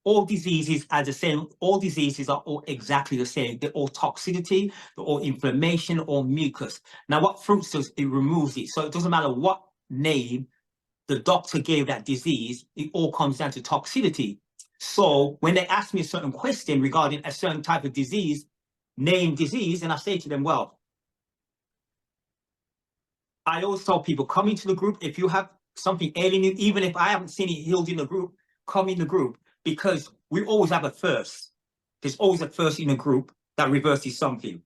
all diseases are the same. All diseases are all exactly the same. They're all toxicity, they're all inflammation or mucus. Now, what fruits does, it removes it. So it doesn't matter what name the doctor gave that disease, it all comes down to toxicity. So when they ask me a certain question regarding a certain type of disease, name disease, and I say to them, well, I always tell people, come into the group. If you have something ailing you, even if I haven't seen it healed in the group, come in the group, because we always have a first. There's always a first in a group that reverses something.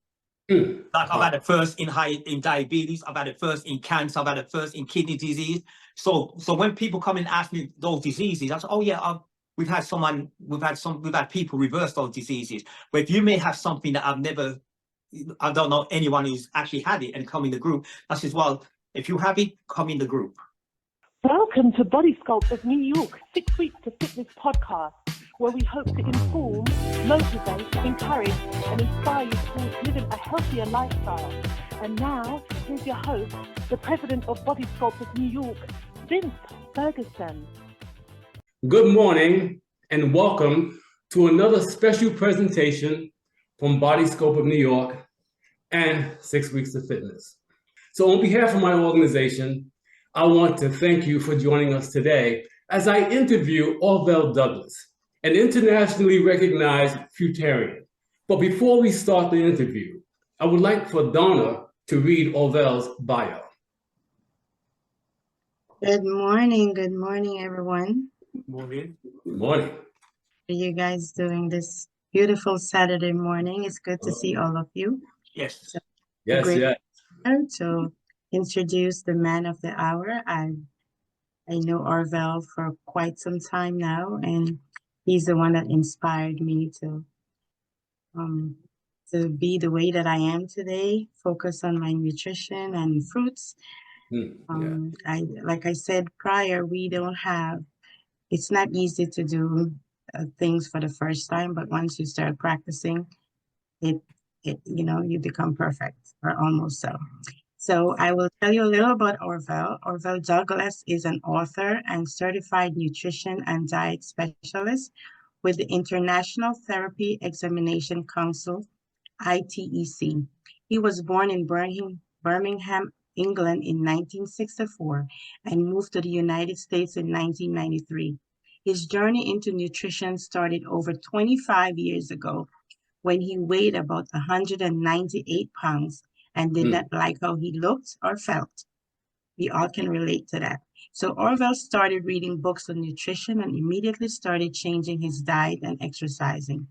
Like I've had a first in diabetes, I've had a first in cancer, I've had a first in kidney disease. So when people come and ask me those diseases, I say, oh yeah, we've had people reverse those diseases. But if you may have something that I don't know anyone who's actually had it and come in the group, I says, well, if you have it, come in the group. Welcome to Body Sculpt of New York 6 Weeks to Fitness podcast, where we hope to inform, motivate, encourage, and inspire you towards living a healthier lifestyle. And now, here's your host, the president of Body Sculpt of New York, Vince Ferguson. Good morning and welcome to another special presentation from Body Sculpt of New York and 6 Weeks to Fitness. So on behalf of my organization, I want to thank you for joining us today as I interview Orvel Douglas, an internationally recognized Fruitarian. But before we start the interview, I would like for Donna to read Orvel's bio. Good morning, everyone. Good morning. Good morning. How are you guys doing this beautiful Saturday morning? It's good to see all of you. Yes. So, Yes. to introduce the man of the hour. I know Orvel for quite some time now, and he's the one that inspired me to be the way that I am today, focus on my nutrition and fruits. Like I said prior, it's not easy to do things for the first time, but once you start practicing, you become perfect, or almost so. So I will tell you a little about Orvel. Orvel Douglas is an author and certified nutrition and diet specialist with the International Therapy Examination Council, ITEC. He was born in Birmingham, England in 1964 and moved to the United States in 1993. His journey into nutrition started over 25 years ago when he weighed about 198 pounds and did not like how he looked or felt. We all can relate to that. So Orvel started reading books on nutrition and immediately started changing his diet and exercising.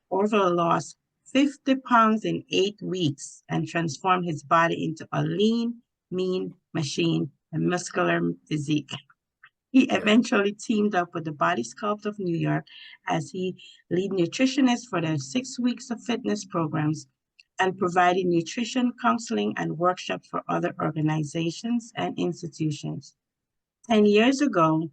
Orvel lost 50 pounds in 8 weeks and transformed his body into a lean, mean machine, a muscular physique. He eventually teamed up with the Body Sculpt of New York as he lead nutritionist for their 6 weeks of fitness programs and provided nutrition counseling and workshops for other organizations and institutions. 10 years ago,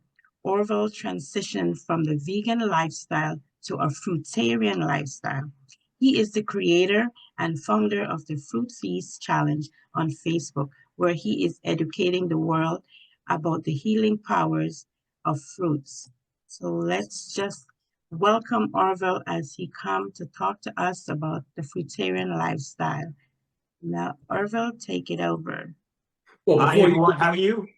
Orvel transitioned from the vegan lifestyle to a fruitarian lifestyle. He is the creator and founder of the Fruit Feast Challenge on Facebook, where he is educating the world about the healing powers of fruits. So let's just welcome Orvel as he comes to talk to us about the fruitarian lifestyle. Now, Orvel, take it over. Well, Hi, everyone. How are you?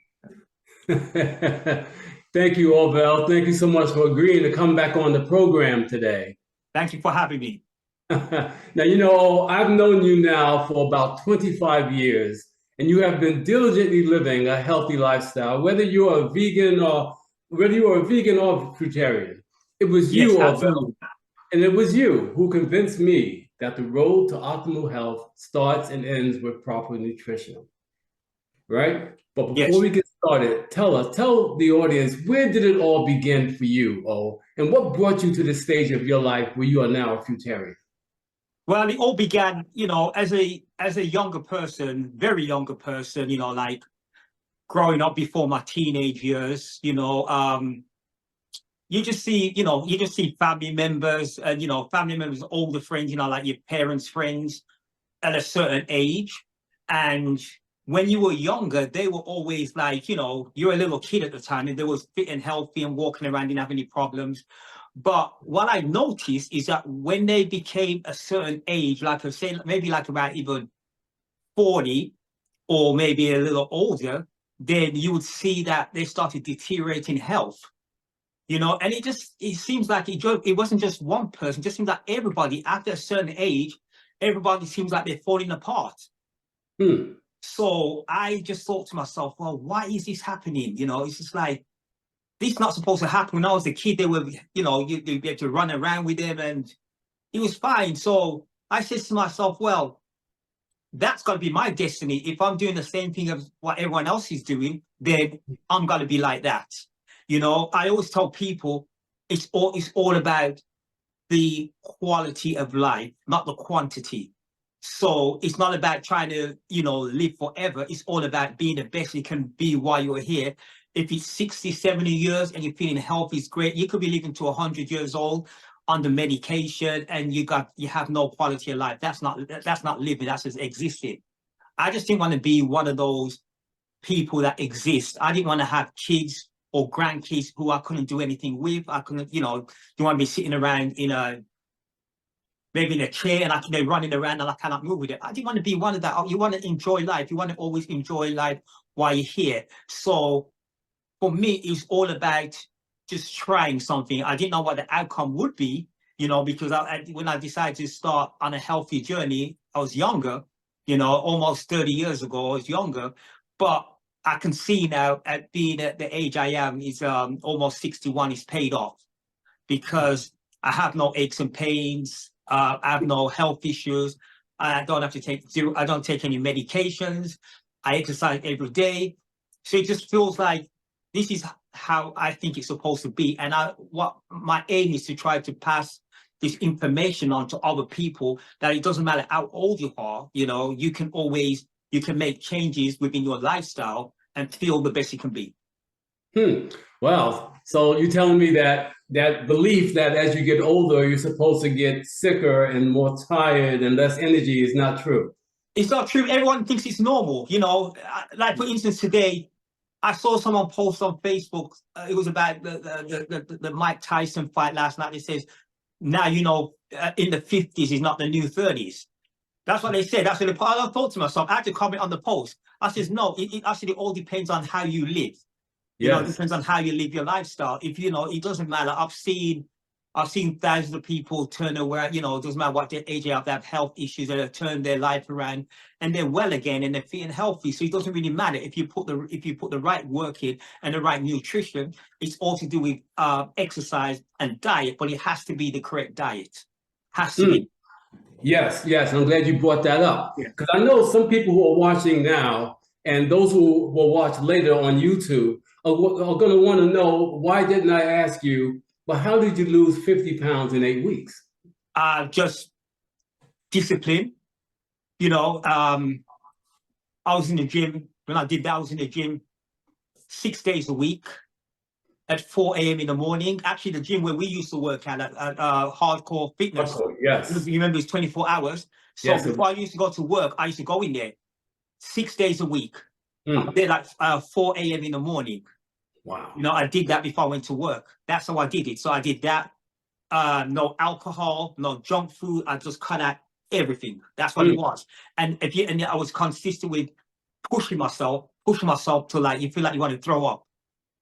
Thank you, Orvel. Thank you so much for agreeing to come back on the program today. Thank you for having me. Now, I've known you now for about 25 years, and you have been diligently living a healthy lifestyle, whether you're a vegan or fruitarian. It was you, Orvel, and it was you who convinced me that the road to optimal health starts and ends with proper nutrition, right? But before we get started, tell the audience, where did it all begin for you, and what brought you to the stage of your life where you are now a fruitarian? Well, it all began, as a younger person, very younger person, like growing up before my teenage years, you just see family members and, family members, older friends, like your parents' friends at a certain age. And when you were younger, they were always like, you're a little kid at the time and they were fit and healthy and walking around, didn't have any problems. But what I noticed is that when they became a certain age, like I say, maybe like about even 40 or maybe a little older, then you would see that they started deteriorating health. You know, and it seems like it wasn't just one person, it just seems like everybody after a certain age, everybody seems like they're falling apart. So I just thought to myself, well, why is this happening? You know, it's just like, this is not supposed to happen. When I was a kid, they were, you know, you'd be able to run around with them and it was fine. So I said to myself, well, that's got to be my destiny. If I'm doing the same thing as what everyone else is doing, then I'm going to be like that. You know, I always tell people it's all about the quality of life, not the quantity. So it's not about trying to, you know, live forever. It's all about being the best you can be while you're here. If it's 60, 70 years and you're feeling healthy, it's great. You could be living to 100 years old under medication and you have no quality of life. That's not living, that's just existing. I just didn't want to be one of those people that exist. I didn't want to have kids or grandkids who I couldn't do anything with. I couldn't, you know, you want to be sitting around maybe in a chair and they're running around and I cannot move with it. I didn't want to be one of that. You want to enjoy life. You want to always enjoy life while you're here. So for me, it's all about just trying something. I didn't know what the outcome would be, you know, because when I decided to start on a healthy journey, I was younger, you know, almost 30 years ago, I was younger. But I can see now, at being at the age I am, is almost 61, is paid off because I have no aches and pains. I have no health issues. I don't have to take I don't take any medications. I exercise every day. So it just feels like this is how I think it's supposed to be. And what my aim is to try to pass this information on to other people, that it doesn't matter how old you are, you know, you can make changes within your lifestyle and feel the best you can be. Well, so you're telling me that belief that as you get older, you're supposed to get sicker and more tired and less energy is not true. It's not true. Everyone thinks it's normal. You know, like for instance, today, I saw someone post on Facebook. It was about the Mike Tyson fight last night. It says, now, you know, in the 50s is not the new 30s. That's what they said. That's what I thought to myself. I had to comment on the post. I said, no, it actually all depends on how you live. You know, it depends on how you live your lifestyle. If, you know, it doesn't matter. I've seen thousands of people turn around, you know, it doesn't matter what their age they have health issues, that have turned their life around and they're well again and they're feeling healthy. So it doesn't really matter if you put the right work in and the right nutrition. It's all to do with exercise and diet, but it has to be the correct diet. Has to be. Yes. I'm glad you brought that up. Because I know some people who are watching now and those who will watch later on YouTube are going to want to know, why didn't I ask you, but how did you lose 50 pounds in 8 weeks? Just discipline. You know, I was in the gym. When I did that, I was in the gym 6 days a week at 4 a.m. in the morning. Actually, the gym where we used to work at Hardcore Fitness. Yes. You remember it's 24 hours. So before I used to go to work, I used to go in there 6 days a week. I did like 4 a.m. in the morning. Wow. You know, I did that before I went to work. That's how I did it. So I did that. No alcohol, no junk food. I just cut out everything. That's what it was. And I was consistent with pushing myself to, like, you feel like you want to throw up.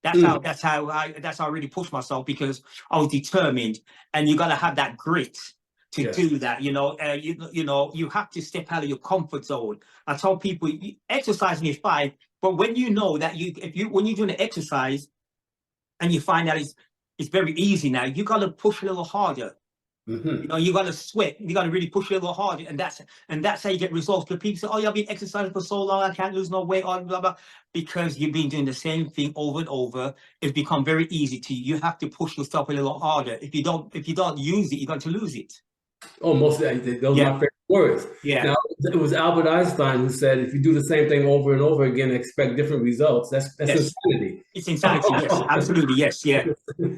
That's how I really pushed myself, because I was determined. And you got to have that grit to do that. You know, you know, you have to step out of your comfort zone. I tell people, exercising is fine, but when you know that when you're doing an exercise and you find that it's very easy now, you got to push a little harder. You know, you got to sweat. You got to really push a little harder, and that's how you get results. Because people say, "Oh, I've been exercising for so long, I can't lose no weight," or blah blah. Because you've been doing the same thing over and over, it's become very easy to you. You have to push yourself a little harder. If you don't use it, you're going to lose it. Oh, most of that, those are my favorite words. Now, it was Albert Einstein who said, if you do the same thing over and over again and expect different results, that's insanity. It's insanity, yes, absolutely, yes,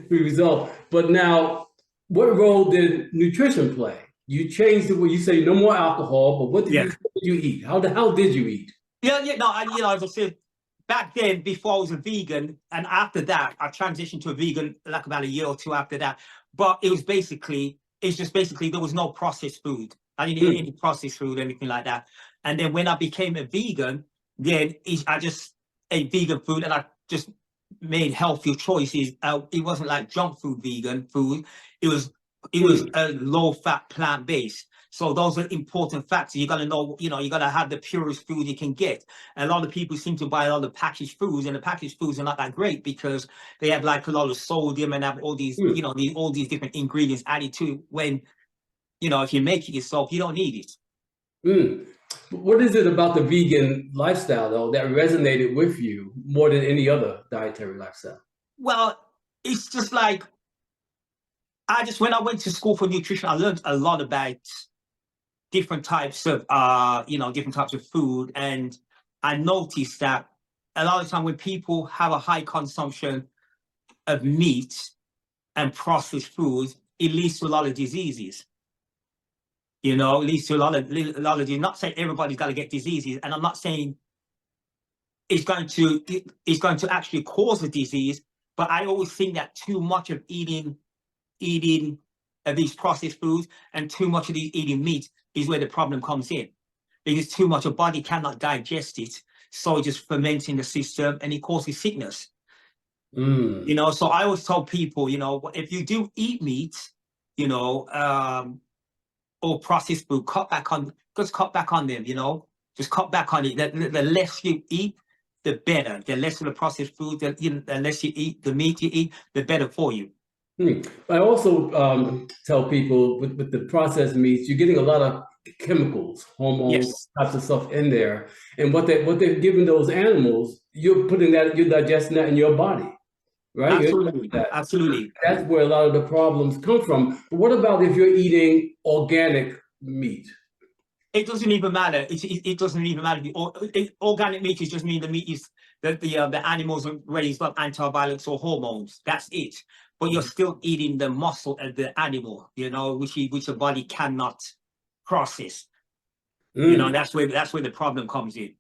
result. But now, what role did nutrition play? You changed the way you say no more alcohol, but what did you eat? How did you eat? No, as I said, back then, before I was a vegan, and after that, I transitioned to a vegan like about a year or two after that. But it was basically, it's just basically there was no processed food. I didn't eat any processed food, anything like that. And then when I became a vegan, then I just ate vegan food, and I just made healthier choices. It wasn't like junk food, vegan food. It was a low fat, plant based. So those are important factors. You got to know, you got to have the purest food you can get. And a lot of people seem to buy a lot of packaged foods, and the packaged foods are not that great because they have like a lot of sodium and have all these, all these different ingredients added to it, when, if you make it yourself, you don't need it. What is it about the vegan lifestyle, though, that resonated with you more than any other dietary lifestyle? Well, it's just like, when I went to school for nutrition, I learned a lot about different types of, different types of food. And I noticed that a lot of the time when people have a high consumption of meat and processed foods, it leads to a lot of diseases. It leads to a lot of diseases. Not saying everybody's got to get diseases, and I'm not saying it's going to actually cause a disease, but I always think that too much of eating these processed foods and too much of eating meat is where the problem comes in, because too much, your body cannot digest it, so it just ferments in the system and it causes sickness. So I always tell people, if you do eat meat, or processed food, cut back on them, just cut back on it. The less you eat, the better. The less of the processed food, the less you eat, the meat you eat, the better for you. I also tell people with the processed meats, you're getting a lot of chemicals, hormones, types of stuff in there. And what they're giving those animals, you're digesting that in your body, right? Absolutely. That's where a lot of the problems come from. But what about if you're eating organic meat? It doesn't even matter. It doesn't even matter. Organic meat is just mean the meat is the animals are raised by antibiotics or hormones. That's it. But you're still eating the muscle of the animal, which the body cannot process. That's where the problem comes in.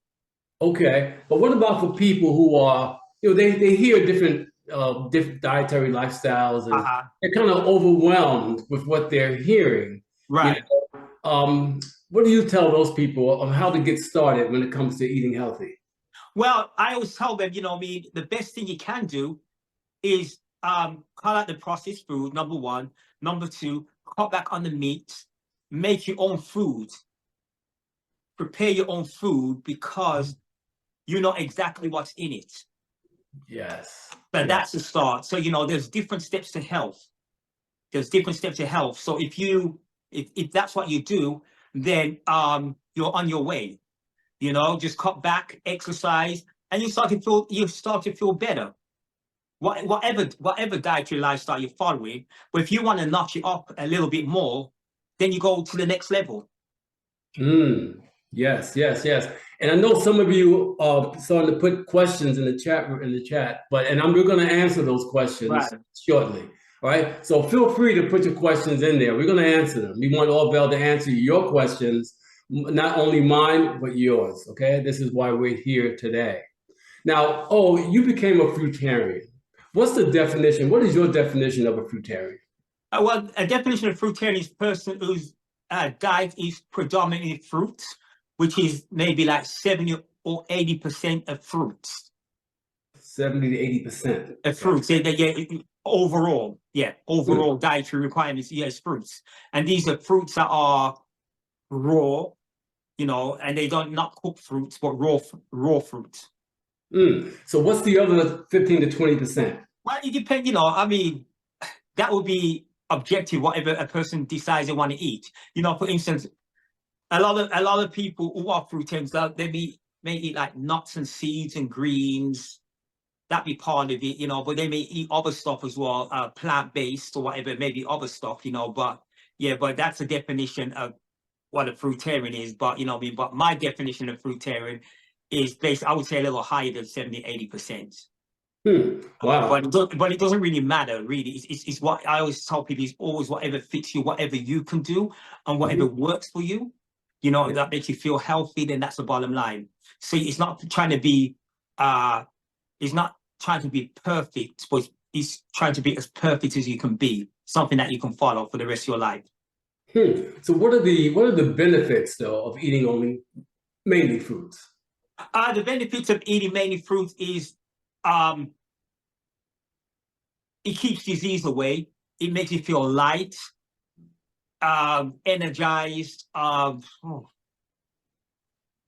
Okay, but what about for people who are, they hear different dietary lifestyles, and they're kind of overwhelmed with what they're hearing. Right. What do you tell those people on how to get started when it comes to eating healthy? Well, I always tell them, the best thing you can do is cut out the processed food, number one. Number two, cut back on the meat. Make your own food. Prepare your own food, because you know exactly what's in it. Yes. But that's the start. So, there's different steps to health. So if that's what you do, then you're on your way. Just cut back, exercise, and you start to feel better. Whatever dietary lifestyle you're following, but if you want to notch it up a little bit more, then you go to the next level. Yes. And I know some of you are starting to put questions in the chat, and we're going to answer those questions shortly. All right. So feel free to put your questions in there. We're going to answer them. We want Orville to answer your questions, not only mine, but yours. Okay. This is why we're here today. Now, you became a Fruitarian. What's the definition? What is your definition of a Fruitarian? Well, a definition of Fruitarian is a person whose diet is predominantly fruits, which is maybe like 70 or 80% of fruits. 70 to 80% of fruits. Overall dietary requirements, yes, fruits. And these are fruits that are raw, and they don't not cook fruits, but raw fruits. So what's the other 15 to 20%? Well, it depends, that would be objective, whatever a person decides they want to eat. For instance, a lot of people who are fruitarians, they may eat like nuts and seeds and greens. That'd be part of it, but they may eat other stuff as well, plant-based or whatever, maybe other stuff, but that's a definition of what a Fruitarian is. But but my definition of Fruitarian is based, I would say, a little higher than 70, 80%. Wow. But it doesn't really matter, really. It's what I always tell people, is always whatever fits you, whatever you can do, and whatever works for you, that makes you feel healthy, then that's the bottom line. So it's not trying to be is not trying to be perfect, but it's trying to be as perfect as you can be, something that you can follow for the rest of your life. So what are the benefits though of eating only mainly fruits? The benefits of eating mainly fruits is it keeps disease away. It makes you feel light, energized. You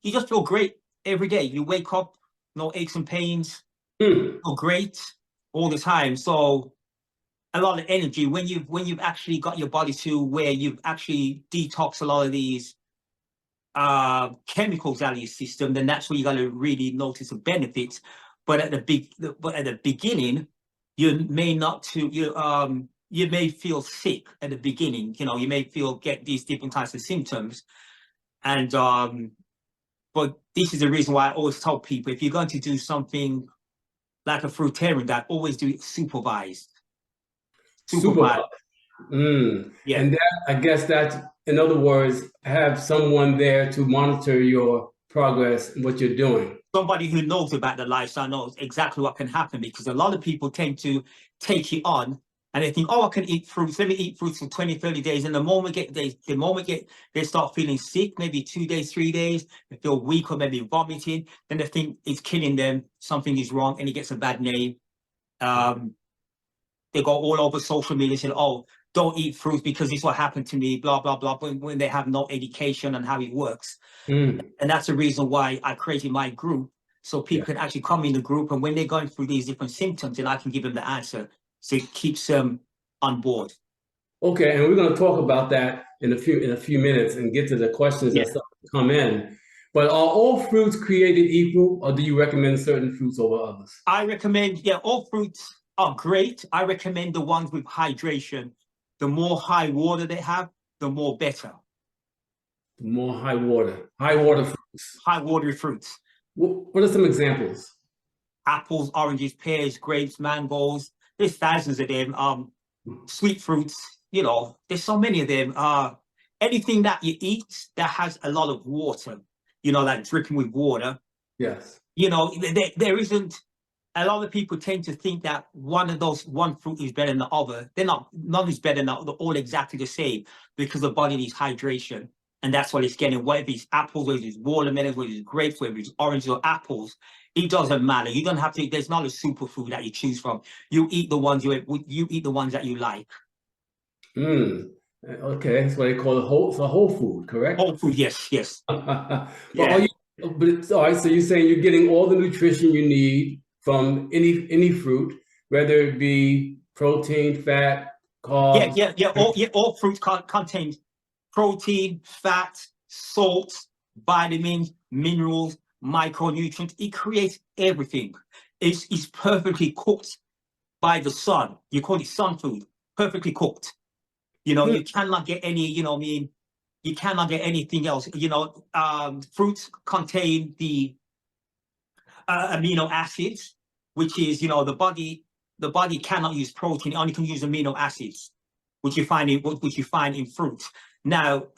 just feel great every day. You wake up, no aches and pains. Feel great all the time. So a lot of energy when you've actually got your body to where you've actually detoxed a lot of these chemicals out of your system, then that's where you got to really notice the benefits. But at the beginning, you may you may feel sick at the beginning. You know, you may get these different types of symptoms, and but this is the reason why I always tell people, if you're going to do something like a fruitarian diet, always do it supervised. Supervised. Yeah. And that, I guess that's, in other words, have someone there to monitor your progress and what you're doing. Somebody who knows about the lifestyle knows exactly what can happen, because a lot of people tend to take it on and they think, oh, I can eat fruits. Let me eat fruits for 20, 30 days. And the moment they start feeling sick, maybe 2 days, 3 days, they feel weak or maybe vomiting, then they think it's killing them. Something is wrong, and it gets a bad name. They go all over social media saying, oh, don't eat fruits because this is what happened to me, blah, blah, blah, when they have no education on how it works. And that's the reason why I created my group, so people can actually come in the group, and when they're going through these different symptoms, then I can give them the answer. So it keeps them on board. Okay, and we're going to talk about that in a few minutes and get to the questions that come in. But are all fruits created equal, or do you recommend certain fruits over others? I recommend, all fruits are great. I recommend the ones with hydration. The more high water they have, the more better. More high water fruits. High watery fruits. What are some examples? Apples, oranges, pears, grapes, mangoes. There's thousands of them. Sweet fruits, there's so many of them. Anything that you eat that has a lot of water, like dripping with water. Yes. There isn't. A lot of people tend to think that one fruit is better than the other. They're not. None is better than the other. They're all exactly the same, because the body needs hydration, and that's what it's getting. Whether it's apples, whether it's watermelons, whether it's grapes, whether it's oranges or apples, it doesn't matter. You don't have to. There's not a superfood that you choose from. You eat the ones you eat the ones that you like. Okay, that's what they call a whole food, correct? Whole food, yes. But it's all right. So you're saying you're getting all the nutrition you need from any fruit, whether it be protein, fat, carbs. All fruits contain protein, fat, salt, vitamins, minerals, micronutrients. It creates everything. It's perfectly cooked by the sun. You call it sun food. Perfectly cooked. You cannot get any. You cannot get anything else. Fruits contain the amino acids, which is, the body cannot use protein. It only can use amino acids, which you find in fruits. Now,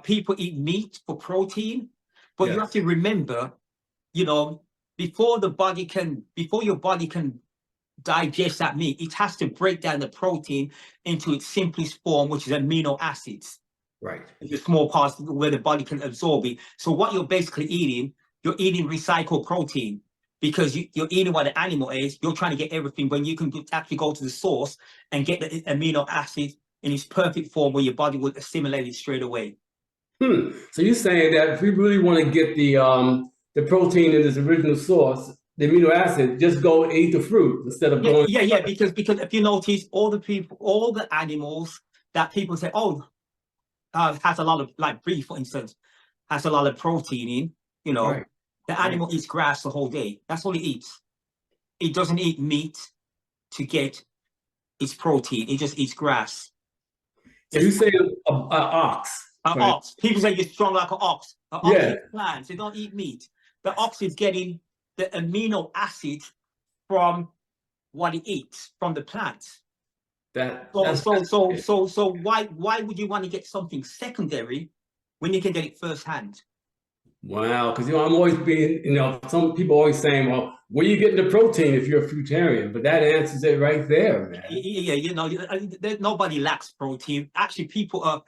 people eat meat for protein, but you have to remember, before your body can digest that meat, it has to break down the protein into its simplest form, which is amino acids. Right. The small parts where the body can absorb it. So what you're basically eating, you're eating recycled protein, because you're eating what the animal is. You're trying to get everything when you can actually go to the source and get the amino acids in its perfect form, where your body will assimilate it straight away. So you're saying that if we really want to get the protein in its original source, the amino acid, just go eat the fruit instead of going. Because if you notice, all the animals that people say, has a lot of, like beef, for instance, has a lot of protein in, Right. The animal eats grass the whole day. That's all it eats. It doesn't eat meat to get its protein. It just eats grass. So you say an ox. An ox. People say you're strong like an ox. An ox eats plants. They don't eat meat. The ox is getting the amino acids from what it eats, from the plants. So why would you want to get something secondary when you can get it firsthand? Wow, because I'm always being, some people always saying, well, where you getting the protein if you're a fruitarian? But that answers it right there, man. Yeah, nobody lacks protein. Actually, people are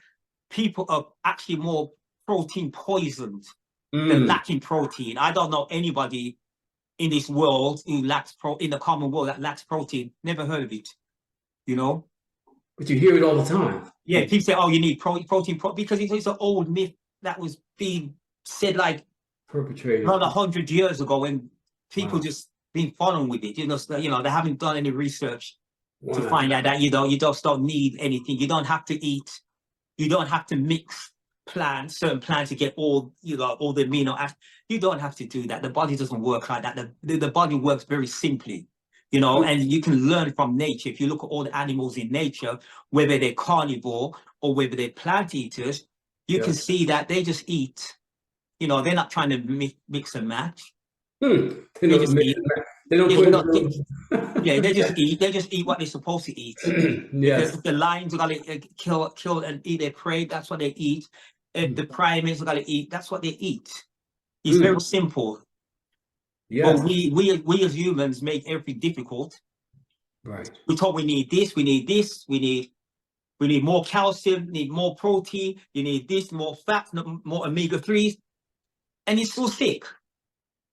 actually more protein poisoned than lacking protein. I don't know anybody in this world who lacks in the common world that lacks protein. Never heard of it. But you hear it all the time. Yeah, people say, "Oh, you need protein," because it's an old myth that was being said like perpetrated around 100 years ago, when people just been following with it. They haven't done any research to find out that you just don't need anything. You don't have to eat. You don't have to mix certain plants to get all the amino acids. You don't have to do that. The body doesn't work like that. The body works very simply, and you can learn from nature. If you look at all the animals in nature, whether they're carnivore or whether they're plant eaters, you can see that they just eat. They're not trying to mix and match. They just eat. They don't they just eat. They just eat what they're supposed to eat. Yes. If the lions are gonna kill and eat their prey, that's what they eat. If the primates are gonna eat, that's what they eat. It's very simple. Yes. But we as humans make everything difficult. Right. We thought we need this, we need this, we need more calcium, need more protein, you need this, more fat, more omega-3s, and you're still sick.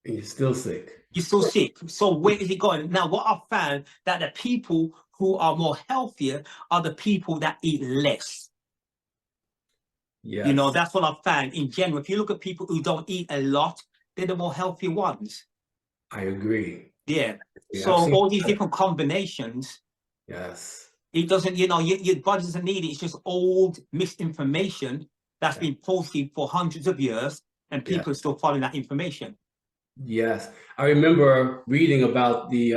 And you're still sick. You're still sick. So where is it going? Now, what I've found that the people who are more healthier are the people that eat less. Yes. That's what I've found in general. If you look at people who don't eat a lot, they're the more healthier ones. I agree. Yeah. So all these different combinations. Yes. It doesn't, your body doesn't need it. It's just old misinformation that's been posted for hundreds of years, and people are still following that information. Yes, I remember reading about the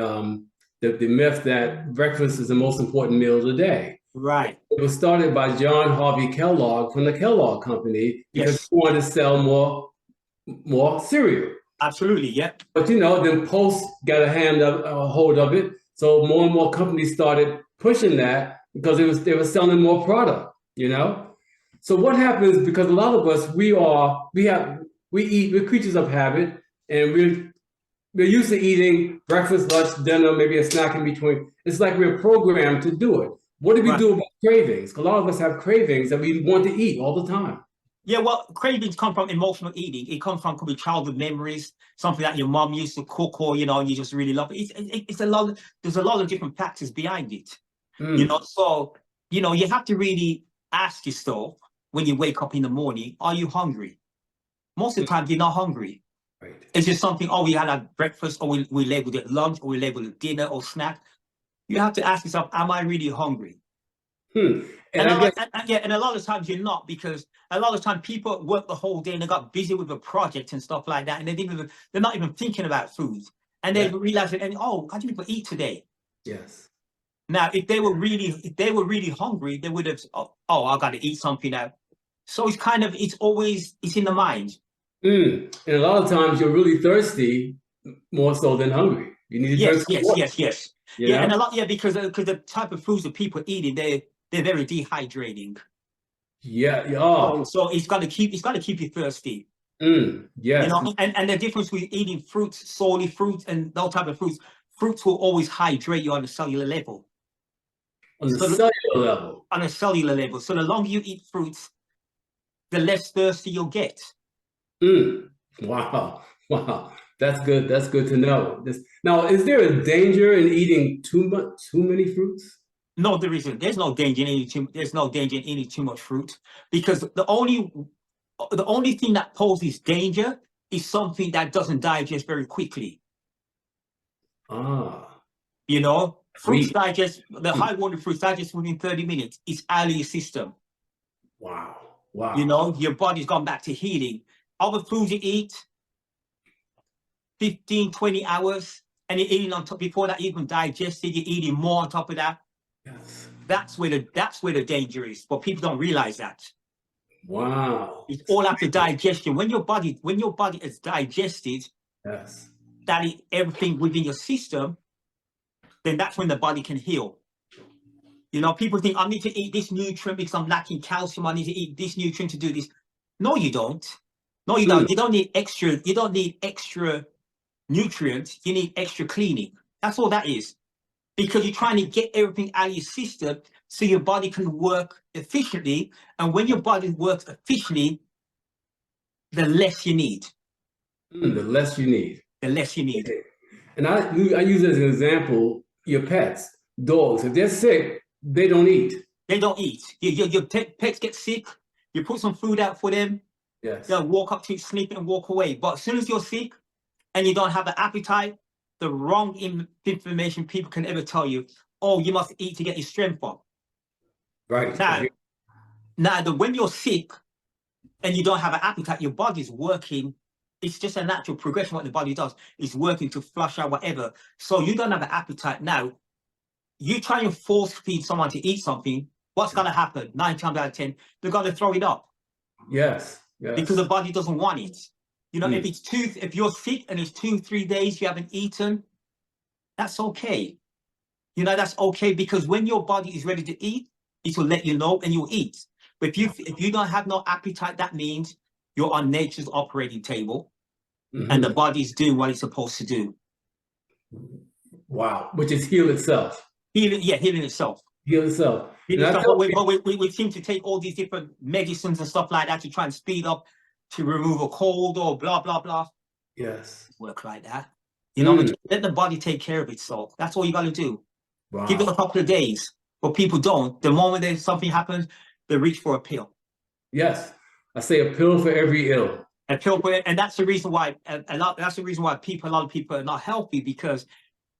myth that breakfast is the most important meal of the day. Right. It was started by John Harvey Kellogg from the Kellogg Company because he wanted to sell more cereal. Absolutely, yeah. But then Post got a hold of it, so more and more companies started pushing that because they were selling more product. So what happens, because a lot of us we're creatures of habit. And we're used to eating breakfast, lunch, dinner, maybe a snack in between. It's like we're programmed to do it. What do we do about cravings? A lot of us have cravings that we want to eat all the time. Yeah, well, cravings come from emotional eating. It comes from, could be childhood memories, something that your mom used to cook, or and you just really love it. It's a lot. There's a lot of different factors behind it. So you have to really ask yourself when you wake up in the morning: are you hungry? Most of the time, you're not hungry. Right. It's just something, we had a breakfast, or we labeled it lunch, or we labeled it dinner or snack. You have to ask yourself, am I really hungry? And a lot of times you're not, because a lot of times people work the whole day and they got busy with a project and stuff like that, and they're not even thinking about food. And they realize it, how do people eat today? Yes. Now, if they were really hungry, they would have, I got to eat something now. So it's in the mind. And a lot of times you're really thirsty, more so than hungry. You need to drink some water. Yes. Yeah, and because the type of foods that people are eating, they're very dehydrating. Yeah. So it's got to keep you thirsty. Yes. And the difference with eating fruits, solely fruits, and those type of fruits will always hydrate you on a cellular level. On the cellular level. On a cellular level. So the longer you eat fruits, the less thirsty you'll get. Wow. That's good. That's good to know. Now, is there a danger in eating too many fruits? No, there isn't. There's no danger in eating too much fruit, because the only thing that poses danger is something that doesn't digest very quickly. Fruits digest, the high water fruits digest within 30 minutes. It's out of your system. Wow. Your body's gone back to healing. Other foods you eat, 15, 20 hours, and you're eating on top. Before that even digested, you're eating more on top of that. Yes. That's where the danger is, but people don't realize that. Wow. It's all after digestion. When your body is digested, everything within your system, then that's when the body can heal. People think, I need to eat this nutrient because I'm lacking calcium. I need to eat this nutrient to do this. No, you don't. No, you don't. You don't need extra. You don't need extra nutrients. You need extra cleaning. That's all that is. Because you're trying to get everything out of your system so your body can work efficiently. And when your body works efficiently, the less you need. The less you need. The less you need. Okay. And I use as an example your pets, dogs. If they're sick, they don't eat. They don't eat. Your pets get sick. You put some food out for them. Yes. They'll walk up to you, sleep, and walk away. But as soon as you're sick and you don't have an appetite, the wrong information people can ever tell you, oh, you must eat to get your strength up. Right. Now, when you're sick and you don't have an appetite, your body's working. It's just a natural progression. What the body does is working to flush out whatever. So you don't have an appetite now. You try and force feed someone to eat something. What's going to happen? 9 times out of 10, they're going to throw it up. Yes. Because the body doesn't want it. You know, if you're sick and it's 2-3 days you haven't eaten, that's okay. You know, that's okay, because when your body is ready to eat, it will let you know and you'll eat. But if you don't have no appetite, that means you're on nature's operating table and the body's doing what it's supposed to do. Wow, which is heal itself. Healing itself. Heal itself. We seem to take all these different medicines and stuff like that to try and speed up, to remove a cold or blah, blah, blah. Yes. Work like that. You know, let the body take care of itself. That's all you got to do. Wow. Give it a couple of days. But people don't. The moment there's something happens, they reach for a pill. Yes. I say a pill for every ill. A pill for it. And that's the reason why a lot of people are not healthy, because,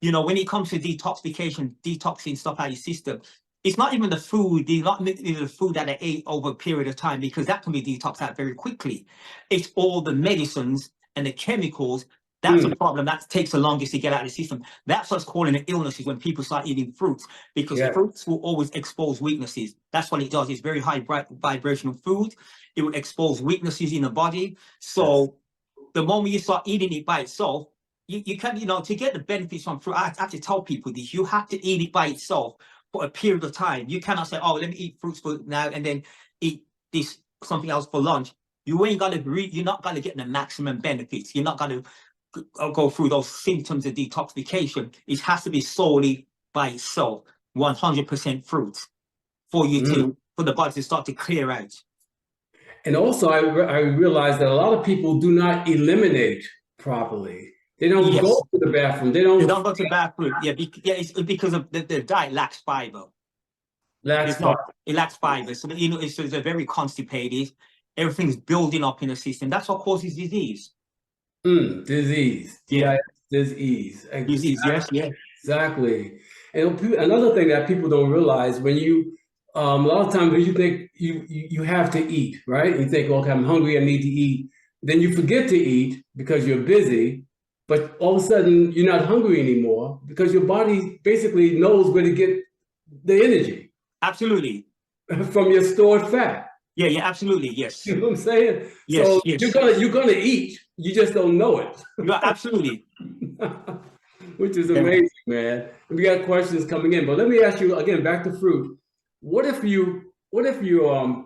you know, when it comes to detoxification, detoxing stuff out of your system, it's not even the food, not even the food that they ate over a period of time, because that can be detoxed out very quickly. It's all the medicines and the chemicals. That's a problem that takes the longest to get out of the system. That's what's calling an illness, is when people start eating fruits, because fruits will always expose weaknesses. That's what it does. It's very high vibrational food. It will expose weaknesses in the body. So the moment you start eating it by itself, you can, you know, to get the benefits from fruit, I have to tell people this, you have to eat it by itself for a period of time. You cannot say, oh, let me eat fruits for now and then eat this something else for lunch. You're not going to get the maximum benefits. You're not going to go through those symptoms of detoxification. It has to be solely by itself, 100% fruits, for you for the body to start to clear out. And also, I realize that a lot of people do not eliminate properly. They don't go to the bathroom. They don't go to the bathroom. It's because of the diet lacks fiber. It lacks fiber. So, you know, it's very constipated. Everything's building up in the system. That's what causes disease. Disease. Disease. Disease, yes. Exactly. And another thing that people don't realize, when you, a lot of times when you think you have to eat, right? You think, okay, I'm hungry, I need to eat. Then you forget to eat because you're busy, but all of a sudden you're not hungry anymore because your body basically knows where to get the energy. Absolutely. From your stored fat. Yeah, absolutely, yes. You know what I'm saying? Yes, so yes. You're gonna eat, you just don't know it. Yeah, absolutely. Which is amazing, man. We got questions coming in, but let me ask you again, back to fruit. What if you're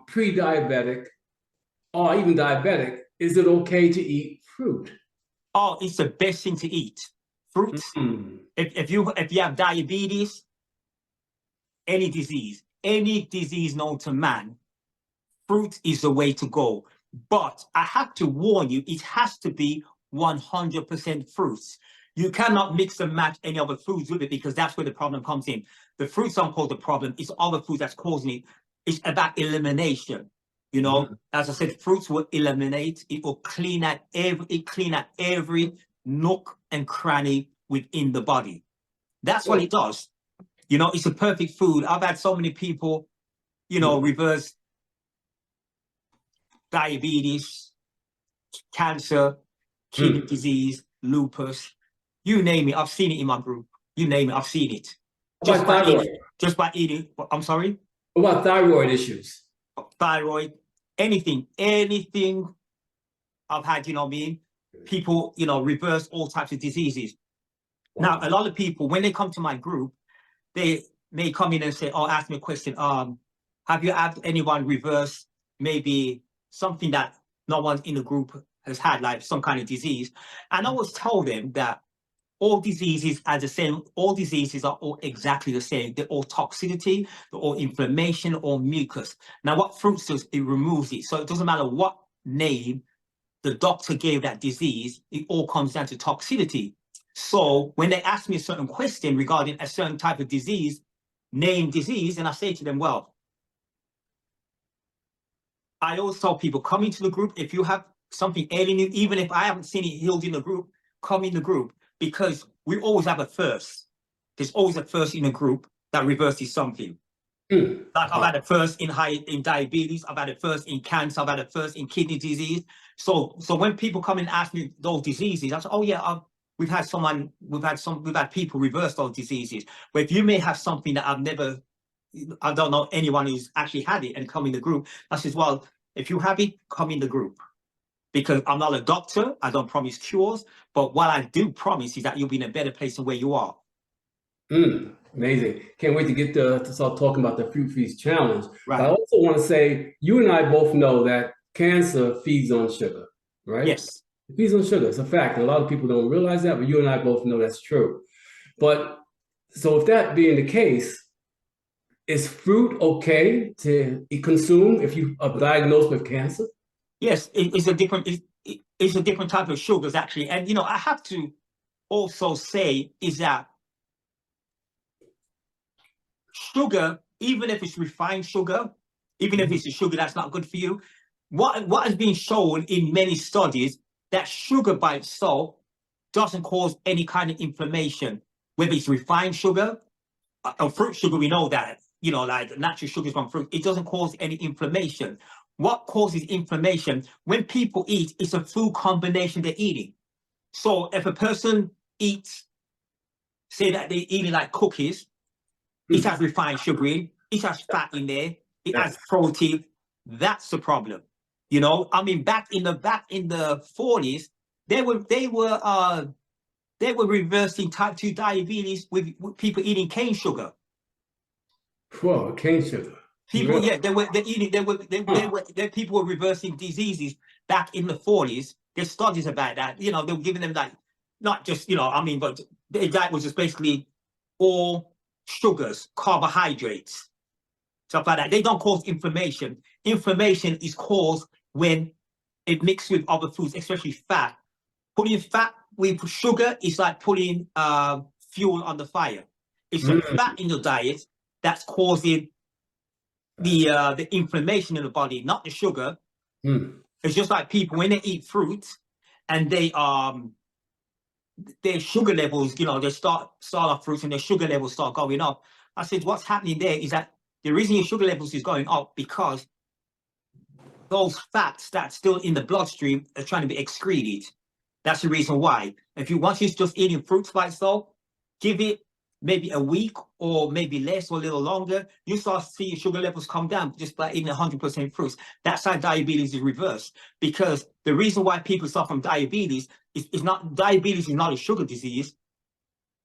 pre-diabetic or even diabetic? Is it okay to eat fruit? Oh, it's the best thing to eat. Fruits. If you have diabetes, any disease known to man, fruit is the way to go. But I have to warn you, it has to be 100% fruits. You cannot mix and match any other foods with it, because that's where the problem comes in. The fruits aren't called the problem, it's other foods that's causing it. It's about elimination. You know, as I said, fruits will eliminate, it will clean out every nook and cranny within the body. That's what it does. You know, it's a perfect food. I've had so many people, you know, reverse diabetes, cancer, kidney disease, lupus, you name it. I've seen it in my group. You name it, I've seen it. Just by eating. I'm sorry? What about thyroid issues? Thyroid, anything I've had, you know what I mean? People, you know, reverse all types of diseases. Wow. Now, a lot of people, when they come to my group, they may come in and say, oh, ask me a question. Have you had anyone reverse maybe something that no one in the group has had like some kind of disease. And I always tell them that all diseases are the same. All diseases are all exactly the same. They're all toxicity, they're all inflammation or mucus. Now, what fruits does, it removes it. So it doesn't matter what name the doctor gave that disease, it all comes down to toxicity. So when they ask me a certain question regarding a certain type of disease, name disease, and I say to them, well, I always tell people, come into the group. If you have something ailing you, even if I haven't seen it healed in the group, come in the group, because we always have a first. There's always a first in a group that reverses something. Like I've had a first in diabetes, I've had a first in cancer, I've had a first in kidney disease. So when people come and ask me those diseases, I say, oh yeah, we've had people reverse those diseases. But if you may have something that I don't know anyone who's actually had it and come in the group, I says, well, if you have it, come in the group. Because I'm not a doctor, I don't promise cures, but what I do promise is that you'll be in a better place than where you are. Amazing. Can't wait to get to start talking about the Fruit Feast Challenge. Right. But I also want to say, you and I both know that cancer feeds on sugar, right? Yes. It feeds on sugar. It's a fact. A lot of people don't realize that, but you and I both know that's true. But so if that being the case, is fruit okay to consume if you are diagnosed with cancer? Yes, it's a different type of sugars actually. And you know, I have to also say is that sugar, even if it's refined sugar, even if it's a sugar that's not good for you, what has been shown in many studies, that sugar by itself doesn't cause any kind of inflammation. Whether it's refined sugar or fruit sugar, we know that, you know, like natural sugars from fruit, it doesn't cause any inflammation. What causes inflammation? When people eat, it's a food combination they're eating. So if a person eats, say that they're eating like cookies, it has refined sugar in, it has fat in there, it has protein. That's the problem. You know, I mean, back in the 40s, they were reversing type 2 diabetes with people eating cane sugar. Whoa, cane sugar. People, yeah, people were reversing diseases back in the 40s. There's studies about that. You know, they were giving them like, not just, you know, I mean, but their diet was just basically all sugars, carbohydrates, stuff like that. They don't cause inflammation. Inflammation is caused when it mixes with other foods, especially fat. Putting fat with sugar is like putting fuel on the fire. It's the fat in your diet that's causing the inflammation in the body, not the sugar. It's just like people when they eat fruit and their sugar levels, you know, they start off fruits and their sugar levels start going up. I said, what's happening there is that the reason your sugar levels is going up because those fats that's still in the bloodstream are trying to be excreted. That's the reason why. If you want you just eating fruits by itself, give it maybe a week or maybe less or a little longer, you start to see your sugar levels come down just by eating 100% fruits. That's how diabetes is reversed. Because the reason why people suffer from diabetes is not a sugar disease,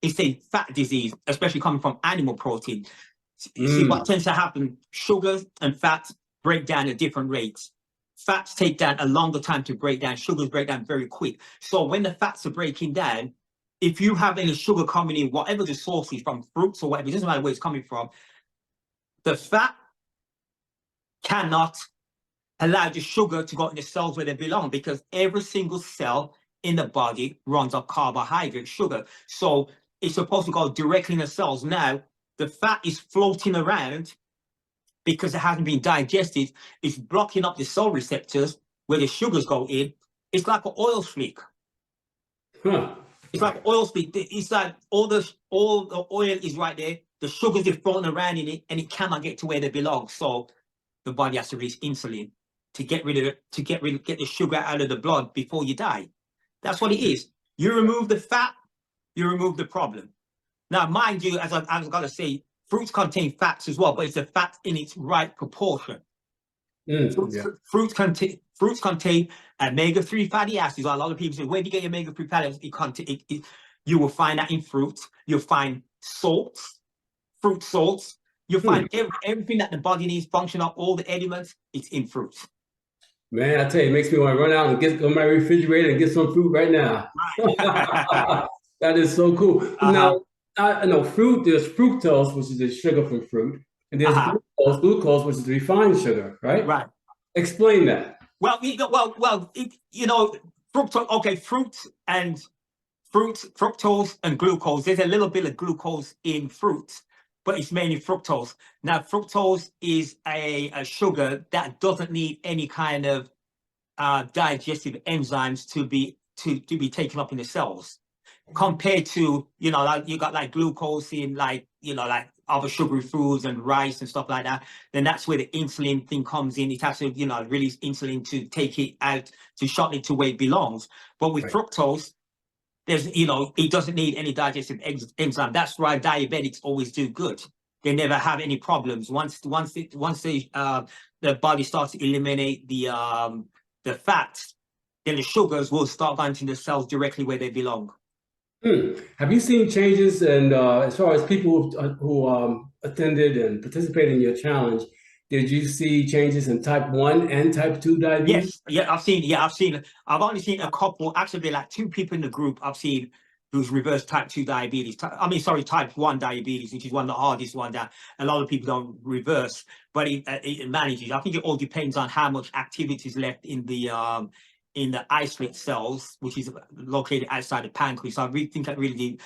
it's a fat disease, especially coming from animal protein. You see what tends to happen, sugars and fats break down at different rates. Fats take down a longer time to break down, sugars break down very quick. So when the fats are breaking down, if you have any sugar coming in, whatever the source is, from fruits or whatever, it doesn't matter where it's coming from, the fat cannot allow the sugar to go in the cells where they belong, because every single cell in the body runs on carbohydrate, sugar. So it's supposed to go directly in the cells. Now, the fat is floating around because it hasn't been digested. It's blocking up the cell receptors where the sugars go in. It's like an oil slick. It's like oil slick. It's like all the oil is right there. The sugars are floating around in it, and it cannot get to where they belong. So the body has to release insulin to get rid of it, get the sugar out of the blood before you die. That's what it is. You remove the fat, you remove the problem. Now, mind you, as I've got to say, fruits contain fats as well, but it's a fat in its right proportion. Fruits contain omega-3 fatty acids. A lot of people say, where do you get your omega-3 fatty acids? You will find that in fruits. You'll find salts, fruit salts. You'll find everything that the body needs, function up, all the elements, it's in fruits. Man, I tell you, it makes me want to run out and go to my refrigerator and get some fruit right now. That is so cool. Now, I know fruit, there's fructose, which is the sugar from fruit, and there's glucose, which is the refined sugar, right? Right. Explain that. Well, fructose, okay, fructose and glucose. There's a little bit of glucose in fruits, but it's mainly fructose. Now, fructose is a sugar that doesn't need any kind of digestive enzymes to be taken up in the cells, compared to, like you got like glucose in like other sugary foods and rice and stuff like that. Then that's where the insulin thing comes in. It has to release insulin to take it out, to shut it to where it belongs. But with fructose, there's it doesn't need any digestive enzyme. That's why diabetics always do good. They never have any problems once the body starts to eliminate the fats. Then the sugars will start going to the cells directly where they belong. Have you seen changes in as far as people who attended and participated in your challenge? Did you see changes in type 1 and type 2 diabetes? Yes, I've seen. I've only seen a couple, actually like 2 people in the group I've seen who's reversed type 2 diabetes. Type 1 diabetes, which is one of the hardest ones that a lot of people don't reverse, but it manages. I think it all depends on how much activity is left in the isolate cells, which is located outside the pancreas. So I really think that really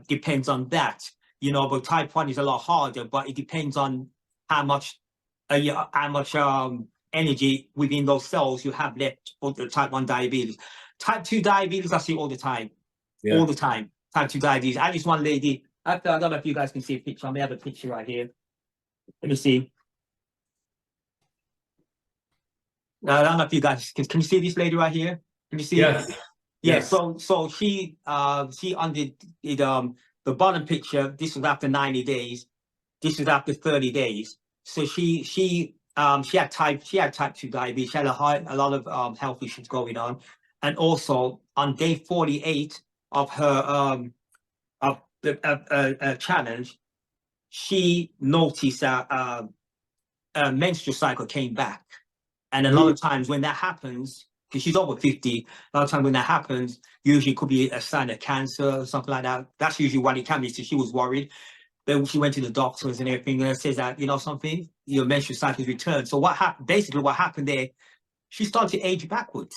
depends on that. But type 1 is a lot harder, but it depends on how much energy within those cells you have left for the type 1 diabetes. Type 2 diabetes, I see all the time. All the time. Type 2 diabetes. At least one lady, I don't know if you guys can see a picture. I may have a picture right here. Let me see. I don't know if you guys can you see this lady right here? Can you see? Yes. Yeah. Yes. So she undid the bottom picture. This was after 90 days. This was after 30 days. So she had type 2 diabetes. She had a lot of health issues going on, and also on day 48 of her challenge, she noticed that a menstrual cycle came back. And a lot of times when that happens, because she's over 50, a lot of times when that happens, usually it could be a sign of cancer or something like that. That's usually what it can be. So she was worried. Then she went to the doctors and everything, and it says that, something, your menstrual cycle has returned. So what happened there, she started to age backwards.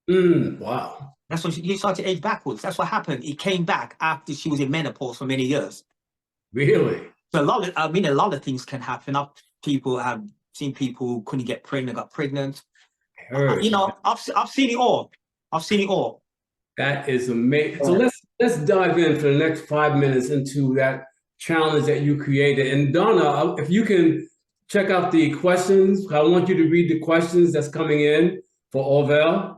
Wow. That's what she started to age backwards. That's what happened. It came back after she was in menopause for many years. Really? So a lot of things can happen. I've seen people who couldn't get pregnant, got pregnant. I've seen it all. I've seen it all. That is amazing. So let's dive in for the next 5 minutes into that challenge that you created. And Donna, if you can check out the questions, I want you to read the questions that's coming in for Orvel.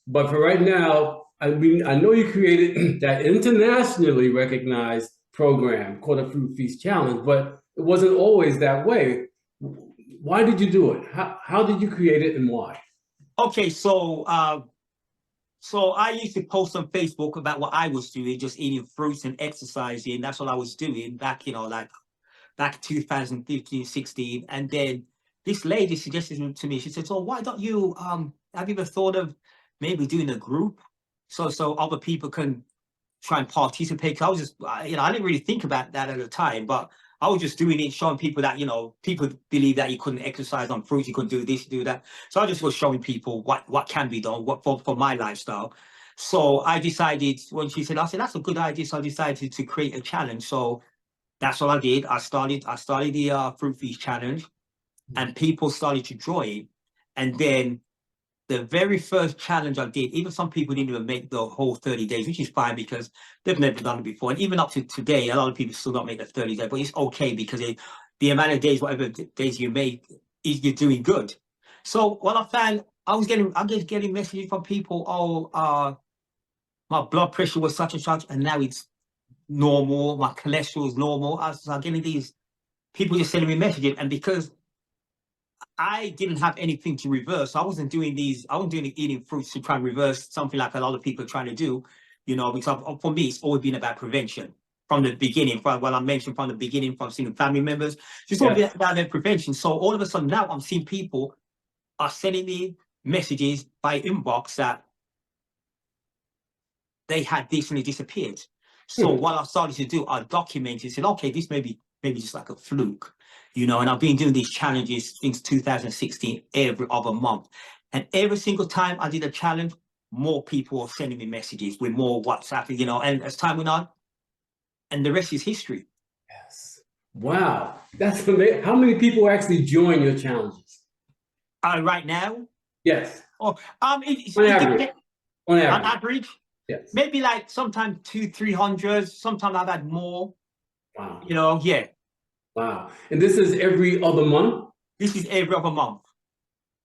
But for right now, I know you created that internationally recognized program called the Fruit Feast Challenge, but it wasn't always that way. Why did you do it? How did you create it, and why? Okay, so I used to post on Facebook about what I was doing, just eating fruits and exercising. That's what I was doing back, back 2015, 16. And then this lady suggested to me, she said, "So why don't you have you ever thought of maybe doing a group so other people can try and participate?" Because I was just, I didn't really think about that at the time, but I was just doing it, showing people that, people believe that you couldn't exercise on fruits, you couldn't do this, do that. So I just was showing people what can be done, what for my lifestyle. So I decided, when she said, I said, that's a good idea. So I decided to create a challenge. So that's what I did. I started the Fruit Feast Challenge, and people started to join. And then the very first challenge I did, even some people didn't even make the whole 30 days, which is fine because they've never done it before. And even up to today, a lot of people still don't make the 30 days, but it's okay because the amount of days, whatever days you make, you're doing good. So what I found, I'm just getting messages from people, my blood pressure was such and such, and now it's normal. My cholesterol is normal. I'm getting these people just sending me messages, and because I didn't have anything to reverse, I wasn't doing eating fruits to try and reverse something like a lot of people are trying to do, because for me, it's always been about prevention from the beginning. From what I mentioned from the beginning, from seeing family members, just always been about their prevention. So all of a sudden now I'm seeing people are sending me messages by inbox that they had recently disappeared. So what I started to do, I documented, said, okay, this may be maybe just like a fluke, you know, and I've been doing these challenges since 2016, every other month. And every single time I did a challenge, more people are sending me messages with more WhatsApp, you know, and as time went on, and the rest is history. Yes. Wow. That's amazing. How many people actually join your challenges? Right now? Yes. Oh, it On average. depends. On On average. average, Yes. maybe like sometimes 200-300. Sometimes I've had more. Wow. You know, yeah. Wow. And this is every other month? This is every other month.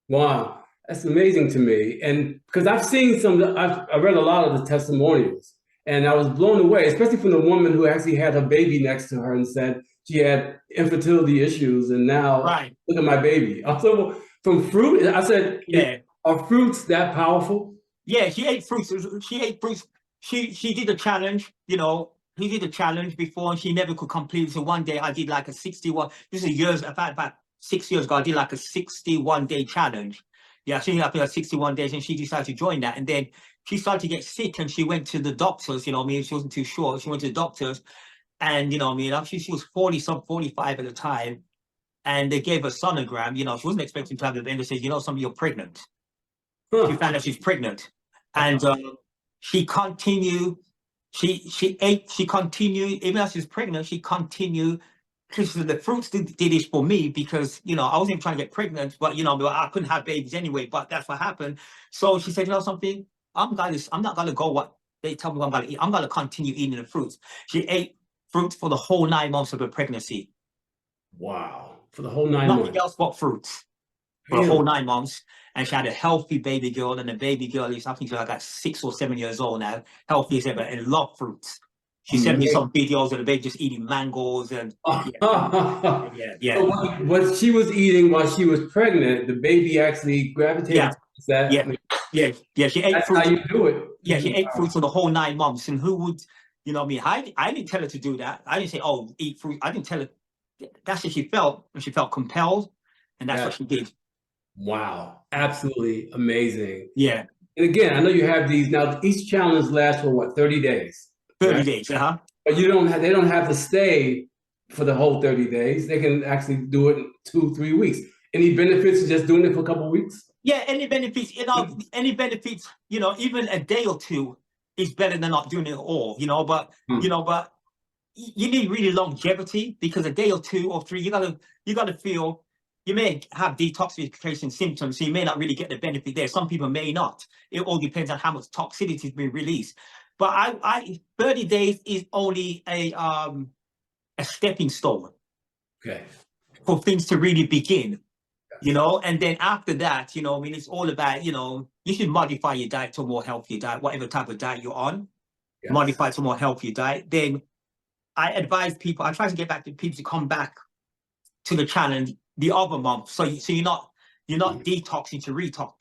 Wow. That's amazing to me. And because I've seen I read a lot of the testimonials, and I was blown away, especially from the woman who actually had her baby next to her and said she had infertility issues, and now look at my baby. Also, from fruit, I said, yeah, are fruits that powerful? Yeah, she ate fruits. She ate fruits. She did a challenge, you know. He did a challenge before and she never could complete it. So one day I did like a 61, this is years, about 6 years ago, I did like a 61-day challenge. Yeah, she did like 61 days and she decided to join that. And then she started to get sick and she went to the doctors, you know what I mean? She wasn't too sure. She went to the doctors and, you know what I mean? She was 45 at the time. And they gave her sonogram, you know, she wasn't expecting to have the baby. They said, you know, something, you're pregnant. She found out she's pregnant. And she continued, she continued, even as she was pregnant, she continued, because the fruits did this for me because, you know, I wasn't even trying to get pregnant, but, you know, I couldn't have babies anyway, but that's what happened. So she said, you know something, I'm not going to go what they tell me what I'm going to eat. I'm going to continue eating the fruits. She ate fruits for the whole 9 months of her pregnancy. Wow. For the whole 9 months. Nothing else but fruits. For the whole 9 months. And she had a healthy baby girl, and the baby girl is, I think she's like 6 or 7 years old now, healthy as ever, and love fruits. She sent me some videos of the baby just eating mangoes and yeah. So what she was eating while she was pregnant, the baby actually gravitated towards that. Yeah. She ate That's fruits. how you do it. Yeah, she ate fruits for the whole 9 months. And who would, you know what I mean? I didn't tell her to do that. I didn't say, oh, eat fruit. I didn't tell her. That's what she felt, and she felt compelled, and that's what she did. Wow, absolutely amazing. Yeah. And again, I know you have these now. Each challenge lasts for what, 30 days? 30 days, But they don't have to stay for the whole 30 days. They can actually do it in 2-3 weeks. Any benefits of just doing it for a couple of weeks? Yeah, any benefits, you know, even a day or two is better than not doing it at all, you know, but you need really longevity, because a day or 2 or 3, you gotta feel. You may have detoxification symptoms, so you may not really get the benefit there. Some people may not. It all depends on how much toxicity is being released. But 30 days is only a stepping stone. Okay. For things to really begin, you know. And then after that, you know, I mean, it's all about, you know, you should modify your diet to a more healthier diet, whatever type of diet you're on. Modify to a more healthier diet. Then I advise people. I try to get back to people to come back to the challenge the other month, so you're not detoxing to retox,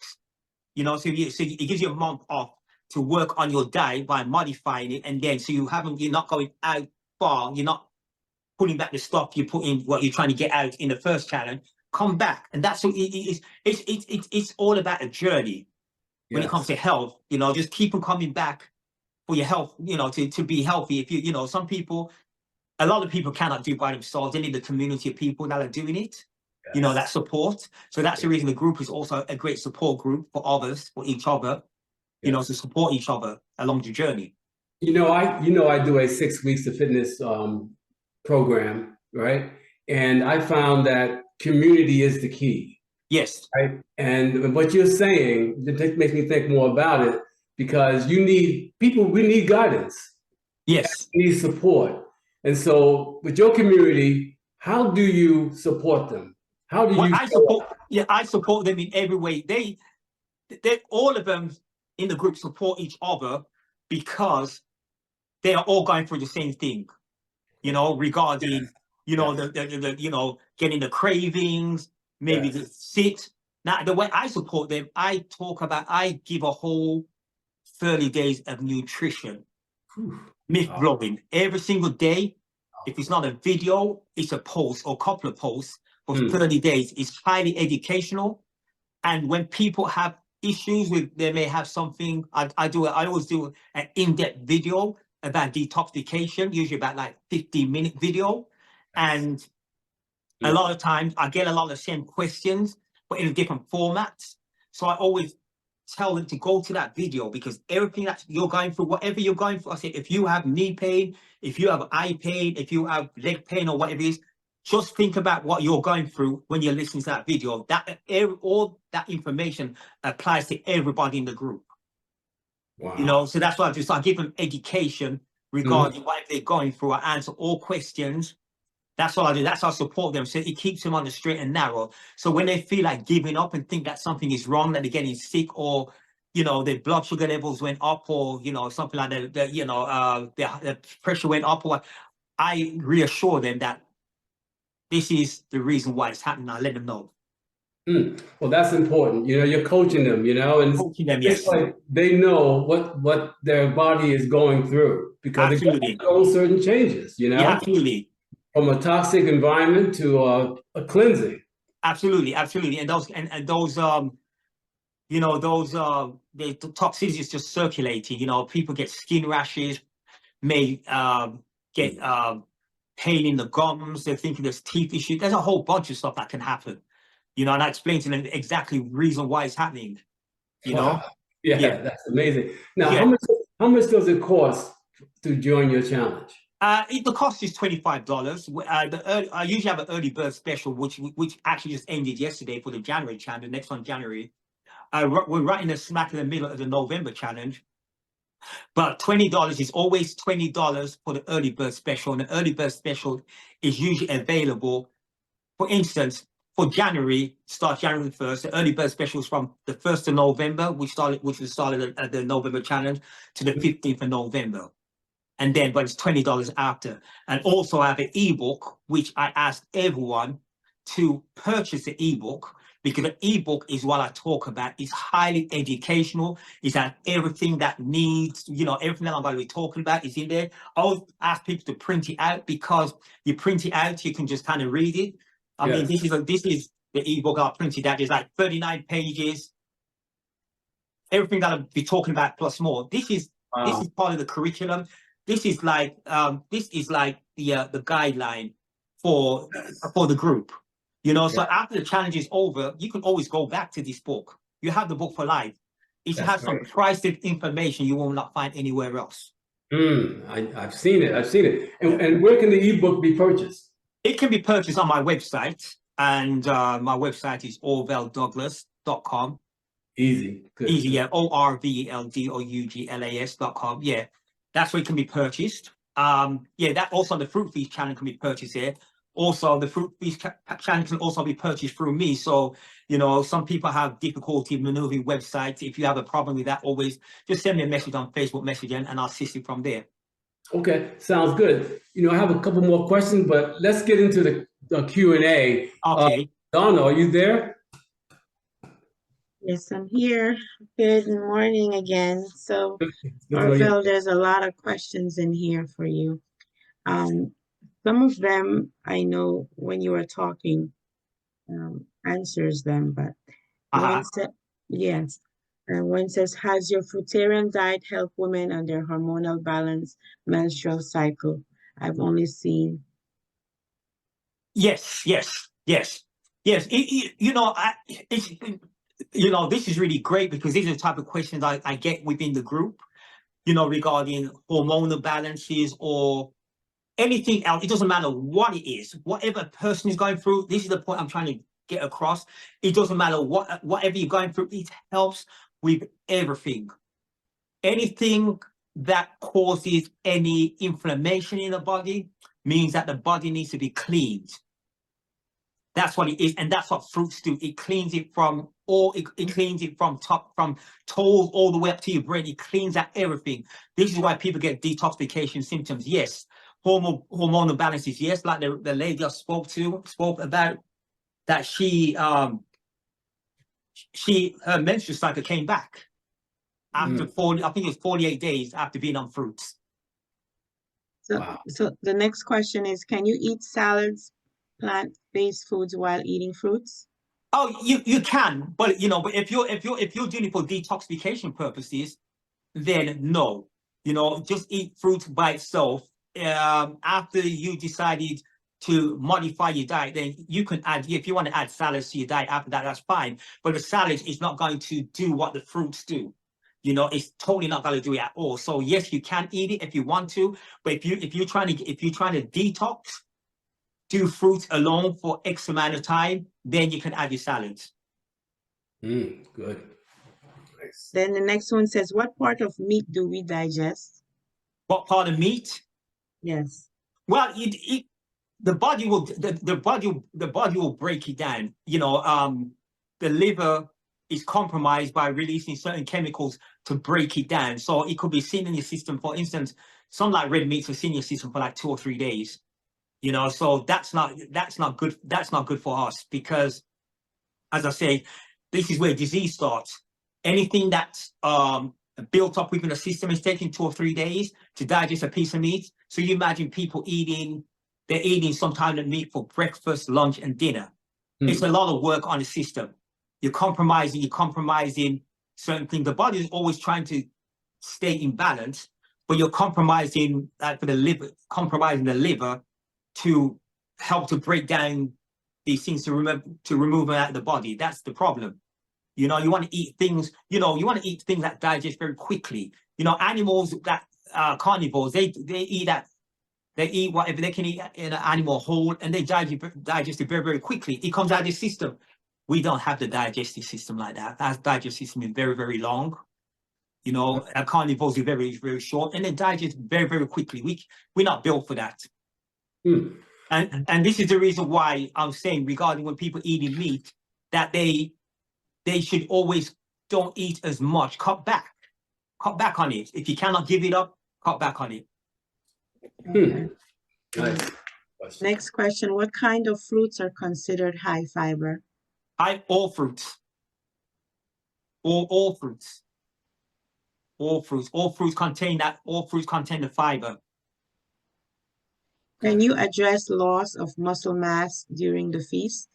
you know. So it gives you a month off to work on your diet by modifying it, and then you're not going out far, you're not pulling back the stuff you put in, what you're trying to get out in the first challenge. Come back, and that's what it's all about a journey when it comes to health. You know, just keep on coming back for your health. You know, to be healthy. If you know, a lot of people cannot do it by themselves. They need the community of people that are doing it. You know, that support. So that's the reason the group is also a great support group for others, for each other, you know, to support each other along the journey. You know, I do a 6 weeks of fitness program, right? And I found that community is the key. Yes. Right. And what you're saying, it makes me think more about it, because we need guidance. Yes. We need support. And so with your community, how do you support them? How do you I support them in every way. They all of them in the group support each other, because they are all going through the same thing, you know, regarding, you know, the you know, getting the cravings, maybe the sit. Now, the way I support them, I give a whole 30 days of nutrition, myth blowing every single day. If it's not a video, it's a post or a couple of posts for 30 days. It's highly educational. And when people have issues with, they may have something, I always do an in-depth video about detoxification, usually about like 15-minute video. And a lot of times I get a lot of the same questions, but in different formats. So I always tell them to go to that video, because everything that you're going through, whatever you're going through, I say, if you have knee pain, if you have eye pain, if you have leg pain or whatever it is, just think about what you're going through when you're listening to that video. That all that information applies to everybody in the group. Wow. You know, so that's why I give them education regarding what they're going through. I answer all questions. That's what I do. That's how I support them. So it keeps them on the straight and narrow. So when they feel like giving up and think that something is wrong, that they're getting sick, or, you know, their blood sugar levels went up, or, you know, something like that, you know, the pressure went up, or I reassure them that this is the reason why it's happening. I let them know. Well, that's important. You know, you're coaching them, you know, and Coaching them, yes. it's like they know what their body is going through, because Absolutely. it goes certain changes, you know, Yeah, absolutely. from a toxic environment to a cleansing. Absolutely, absolutely. And those you know, those the toxicity is just circulating. You know, people get skin rashes, may get pain in the gums. They're thinking there's teeth issues. There's a whole bunch of stuff that can happen. You know, and I explain to them exactly the reason why it's happening. You know? Yeah, that's amazing. Now, Yeah. how much does it cost to join your challenge? The cost is $25. I usually have an early bird special, which actually just ended yesterday for the January challenge. The next one, January. We're right in the smack in the middle of the November challenge. But $20 is always $20 for the early bird special, and the early bird special is usually available. For instance, for January, starts January 1st. The early bird special is from the 1st of November, which was started at the November challenge, to the 15th of November. And then, but it's $20 after. And also I have an ebook, which I ask everyone to purchase the ebook, because the ebook is what I talk about. It's highly educational. It's at everything that needs, you know, everything that I'm going to be talking about is in there. I always ask people to print it out, because you print it out, you can just kind of read it. I mean, this is the ebook I printed out. It's like 39 pages. Everything that I'll be talking about plus more. This is part of the curriculum. This is like the guideline for the group. You know, so after the challenge is over, you can always go back to this book. You have the book for life. It has some priceless information you will not find anywhere else. I've seen it. And where can the ebook be purchased? It can be purchased on my website, and my website is orveldouglas.com. Easy. Good. Easy, yeah. ORVELDOUGLAS.com. Yeah, that's where it can be purchased. Yeah, that also the Fruit Feast channel can be purchased here. Also, the Fruit Feast channel can also be purchased through me. So, you know, some people have difficulty maneuvering websites. If you have a problem with that, always just send me a message on Facebook Messenger, and I'll assist you from there. Okay, sounds good. You know, I have a couple more questions, but let's get into the Q&A. Okay. Donna, are you there? Yes, I'm here. Good morning again. So, Orville, there's a lot of questions in here for you. Some of them I know when you were talking answers them, but one says, has your Fruitarian diet helped women on their hormonal balance menstrual cycle? I've only seen. Yes. You know, you know, this is really great, because these are the type of questions I get within the group, you know, regarding hormonal balances or anything else. It doesn't matter what it is, whatever a person is going through. This is the point I'm trying to get across. It doesn't matter whatever you're going through. It helps with everything. Anything that causes any inflammation in the body means that the body needs to be cleaned. That's what it is, and that's what fruits do. It cleans it from it cleans it from toes all the way up to your brain. It cleans out everything. This is why people get detoxification symptoms. Yes, hormonal balances. Yes, like the lady I spoke about, that her menstrual cycle came back after 48 days after being on fruits. So the next question is, can you eat salads, plant-based foods while eating fruits? Oh, you can, but but if you're doing it for detoxification purposes, then no. Just eat fruit by itself. After you decided to modify your diet, then you can add, if you want to add salads to your diet after that, that's fine. But the salad is not going to do what the fruits do. It's totally not going to do it at all. So yes, you can eat it if you want to, but if you're trying to detox, do fruits alone for X amount of time, then you can add your salads. Good. Nice. Then the next one says, what part of meat do we digest? What part of meat? Yes. Well, the body will break it down. The liver is compromised by releasing certain chemicals to break it down. So it could be seen in your system. For instance, some like red meats are seen in your system for like 2 or 3 days. So that's not good. That's not good for us because, as I say, this is where disease starts. Anything that's built up within the system is taking 2 or 3 days to digest a piece of meat. So you imagine people they're eating some kind of meat for breakfast, lunch, and dinner. It's a lot of work on the system. You're compromising certain things. The body is always trying to stay in balance, but you're compromising for the liver, to help to break down these things to remove them out of the body. That's the problem. You want to eat things. That digest very quickly. Animals that carnivores, they eat that. They eat whatever they can eat in an animal whole, and they digest it very, very quickly. It comes out of the system. We don't have the digestive system like that. Our digestive system is very, very long. Our carnivores are very, very short, and they digest very, very quickly. We're not built for that. And this is the reason why I'm saying regarding when people eating meat, that they should always don't eat as much. Cut back on it. If you cannot give it up, cut back on it. Okay. Nice. Next question, what kind of fruits are considered high fiber? All fruits. All fruits. All fruits contain the fiber. Can you address loss of muscle mass during the feast?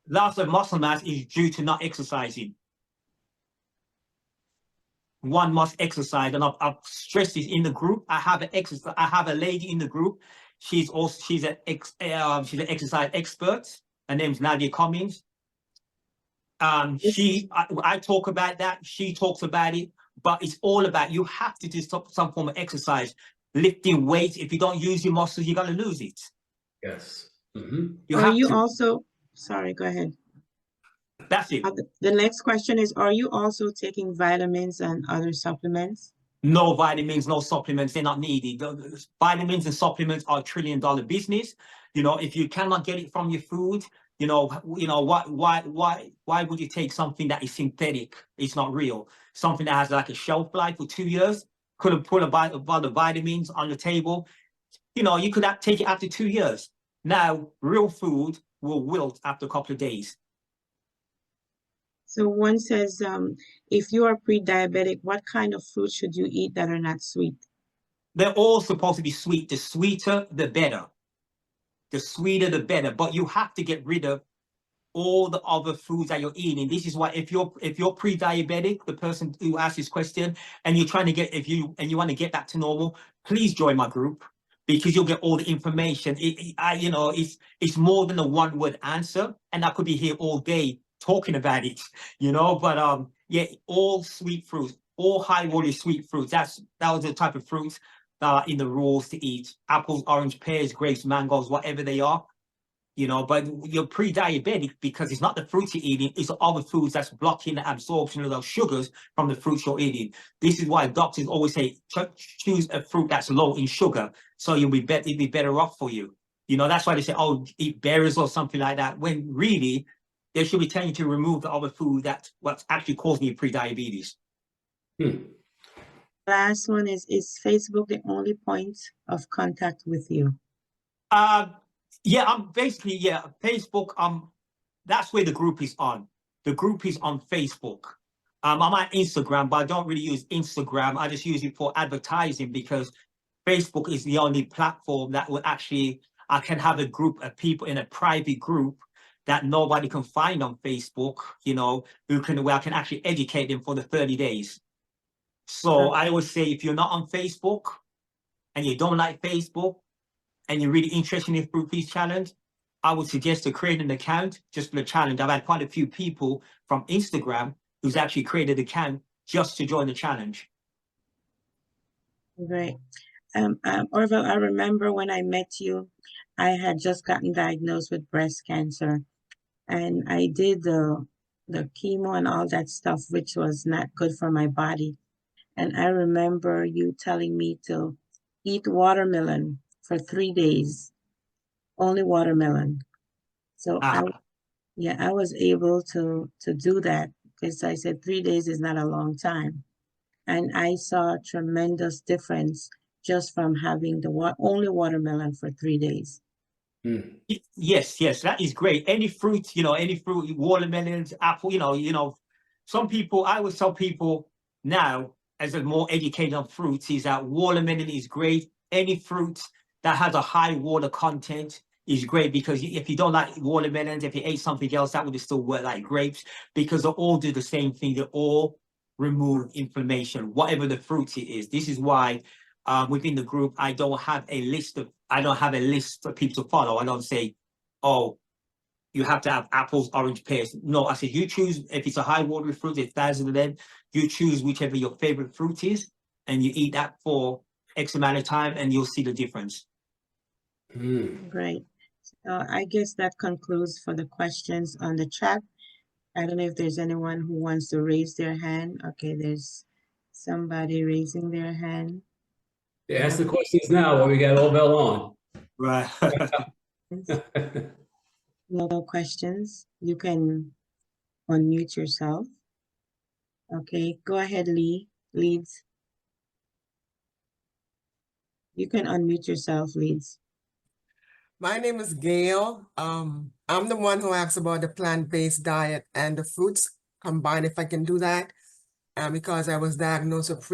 Loss of muscle mass is due to not exercising. One must exercise, and I've stressed this in the group. I have a lady in the group. She's an exercise expert. Her name's Nadia Cummings. I talk about that. She talks about it, but it's all about you have to do some form of exercise, lifting weights. If you don't use your muscles, you're gonna lose it. Yes. Sorry, go ahead. That's it. The next question is, are you also taking vitamins and other supplements? No vitamins, no supplements, they're not needed. The vitamins and supplements are $1 trillion business. If you cannot get it from your food, why would you take something that is synthetic? It's not real. Something that has like a shelf life for 2 years, could have put a bottle of vitamins on the table. You could take it after 2 years. Now, real food will wilt after a couple of days. So one says, if you are pre-diabetic, what kind of fruit should you eat that are not sweet? They're all supposed to be sweet. The sweeter, the better. The sweeter, the better. But you have to get rid of all the other foods that you're eating. This is why if you're pre-diabetic, the person who asked this question, and you're trying to you want to get back to normal, please join my group, because you'll get all the information. It's more than a one-word answer, and I could be here all day talking about it, but yeah, all sweet fruits, all high-value sweet fruits. That was the type of fruits that are in the rules to eat: apples, orange, pears, grapes, mangoes, whatever they are. But you're pre-diabetic because it's not the fruits you're eating, it's the other foods that's blocking the absorption of those sugars from the fruits you're eating. This is why doctors always say choose a fruit that's low in sugar, so it'll be better off for you. That's why they say, oh, eat berries or something like that, when really they should be telling you to remove the other food that's what's actually causing you pre-diabetes. Last one is Facebook the only point of contact with you? Yeah, I'm basically, Facebook, that's where the group is on. The group is on Facebook. I'm on Instagram, but I don't really use Instagram. I just use it for advertising, because Facebook is the only platform that will actually, I can have a group of people in a private group that nobody can find on Facebook, you know, where I can actually educate them for the 30 days. So I always say, if you're not on Facebook and you don't like Facebook and you're really interested in the Fruit Feast Challenge, I would suggest to create an account just for the challenge. I've had quite a few people from Instagram who's actually created an account just to join the challenge. Great. Orville, I remember when I met you, I had just gotten diagnosed with breast cancer, and I did the chemo and all that stuff, which was not good for my body. And I remember you telling me to eat watermelon for 3 days, only watermelon. So I was able to do that, because I said 3 days is not a long time. And I saw a tremendous difference just from having the only watermelon for 3 days. Yes, that is great. Any fruit, watermelons, apple, some people, I would tell people now, as a more educated on fruits, is that watermelon is great. Any fruit that has a high water content is great, because if you don't like watermelons, if you ate something else, that would still work, like grapes, because they all do the same thing. They all remove inflammation, whatever the fruit it is. This is why within the group, I don't have a list for people to follow. I don't say, oh, you have to have apples, orange, pears. No, I said, you choose. If it's a high water fruit, there's thousands of them. You choose whichever your favorite fruit is, and you eat that for X amount of time, and you'll see the difference. Great. So I guess that concludes for the questions on the chat. I don't know if there's anyone who wants to raise their hand. Okay, there's somebody raising their hand. Yeah, ask the questions now while we got Orville on. Right. No questions. You can unmute yourself. Okay, go ahead, Leeds. You can unmute yourself, Leeds. My name is Gail. I'm the one who asked about the plant-based diet and the fruits combined, if I can do that, because I was diagnosed with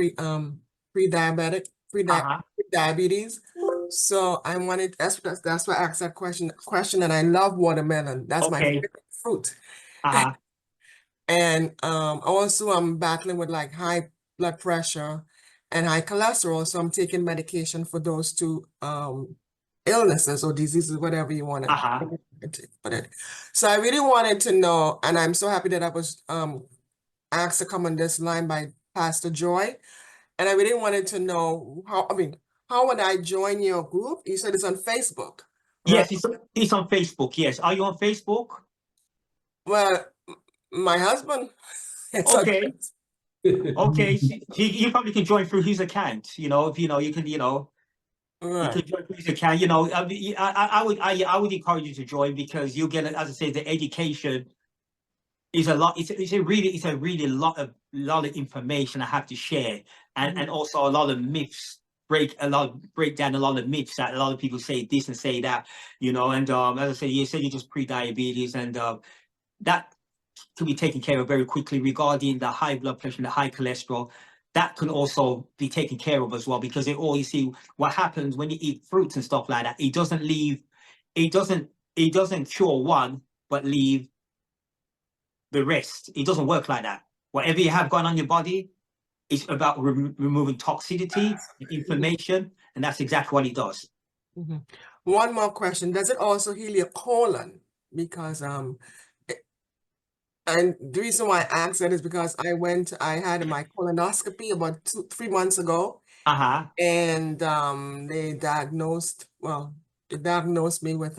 pre-diabetes. So I wanted, that's why I asked that question, and I love watermelon. That's my favorite fruit. And also I'm battling with like high blood pressure and high cholesterol, so I'm taking medication for those two illnesses or diseases, whatever you want to put it. So I really wanted to know, and I'm so happy that I was asked to come on this line by Pastor Joy, and I really wanted to know how would I join your group? You said it's on Facebook, right? Yes, it's on Facebook. Yes. Are you on Facebook? Well, my husband. Okay. Okay. You probably can join through his account. If you can, Right. you can join through his account. I would encourage you to join, because you'll get, as I say, the education is a lot. It's a really lot of information I have to share, and also a lot of myths. Break down a lot of myths that a lot of people say this and say that, and as I said, you said you're just pre-diabetes, and that can be taken care of very quickly. Regarding the high blood pressure and the high cholesterol, that can also be taken care of as well, because you see what happens when you eat fruits and stuff like that. It doesn't cure one, but leave the rest. It doesn't work like that. Whatever you have going on in your body, it's about removing toxicity, inflammation, and that's exactly what it does. One more question. Does it also heal your colon? Because and the reason why I asked that is because I had my colonoscopy about 3 months ago. And they diagnosed me with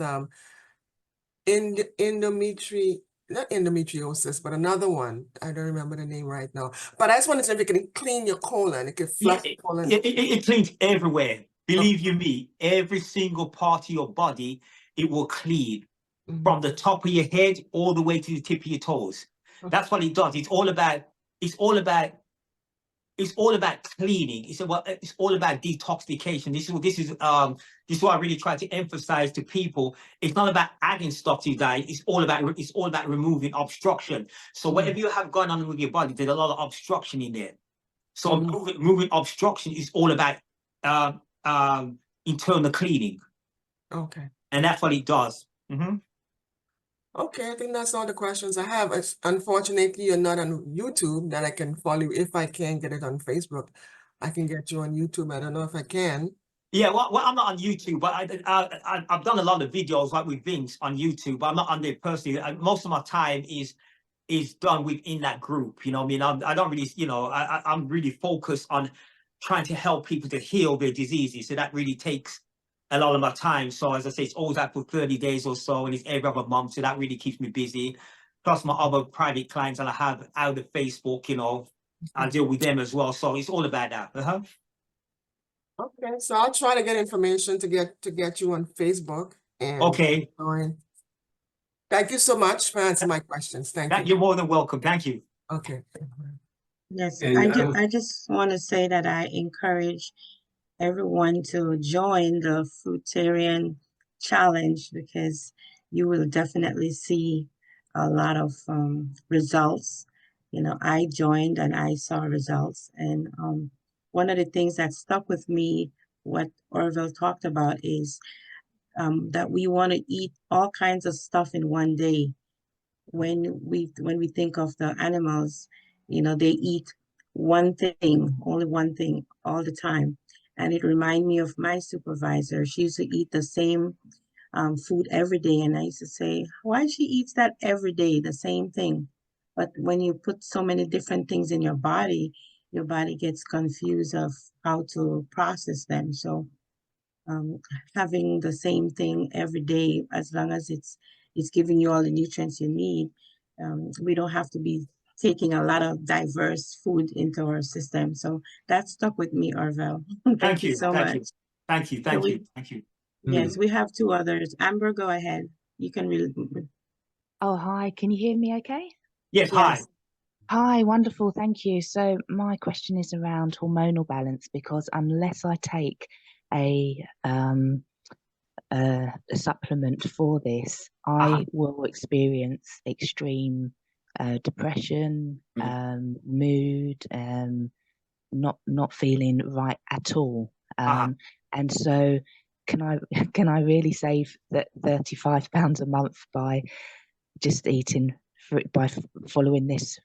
not endometriosis, but another one. I don't remember the name right now. But I just wanted to know if it can clean your colon. It can flush your colon. It cleans everywhere. Believe you me, every single part of your body, it will clean. From the top of your head all the way to the tip of your toes. That's what it does. It's all about cleaning. It's all about detoxification. This is what I really try to emphasize to people. It's not about adding stuff to your diet. It's all about removing obstruction. So whatever you have going on with your body, there's a lot of obstruction in there. So moving obstruction is all about internal cleaning. Okay. And that's what it does. Okay, I think that's all the questions I have. It's, unfortunately, you're not on YouTube that I can follow you. If I can get it on Facebook, I can get you on YouTube. I don't know if I can. Yeah, well, I'm not on YouTube, but I've done a lot of videos like with Vince on YouTube, but I'm not on there personally. Most of my time is done within that group. You know what I mean? I don't really, you know, I'm really focused on trying to help people to heal their diseases. So that really takes a lot of my time. So as I say, it's always like for 30 days or so, and it's every other month. So that really keeps me busy. Plus my other private clients that I have out of Facebook, you know, I deal with them as well. So it's all about that. Okay, so I'll try to get information to get you on Facebook and Okay. join. Thank you so much for answering my questions. Thank you. You're more than welcome. Thank you. Okay. Yes, And, I just want to say that I encourage everyone to join the Fruitarian challenge because you will definitely see a lot of results. You know, I joined and I saw results. And one of the things that stuck with me, what Orville talked about, is that we want to eat all kinds of stuff in one day. When we think of the animals, you know, they eat one thing, only one thing all the time. And it reminded me of my supervisor. She used to eat the same food every day. And I used to say, why she eats that every day, the same thing? But when you put so many different things in your body gets confused of how to process them. So having the same thing every day, as long as it's giving you all the nutrients you need, we don't have to be taking a lot of diverse food into our system. So that stuck with me, Orville. Thank you so much. Thank you. Thank you. Yes, we have two others. Amber, go ahead. You can really. Oh, hi. Can you hear me okay? Yes, hi. Hi, wonderful. Thank you. So my question is around hormonal balance, because unless I take a supplement for this, I will experience extreme depression, mood, not feeling right at all. And so can I really save that £35 a month by just eating fruit, by following this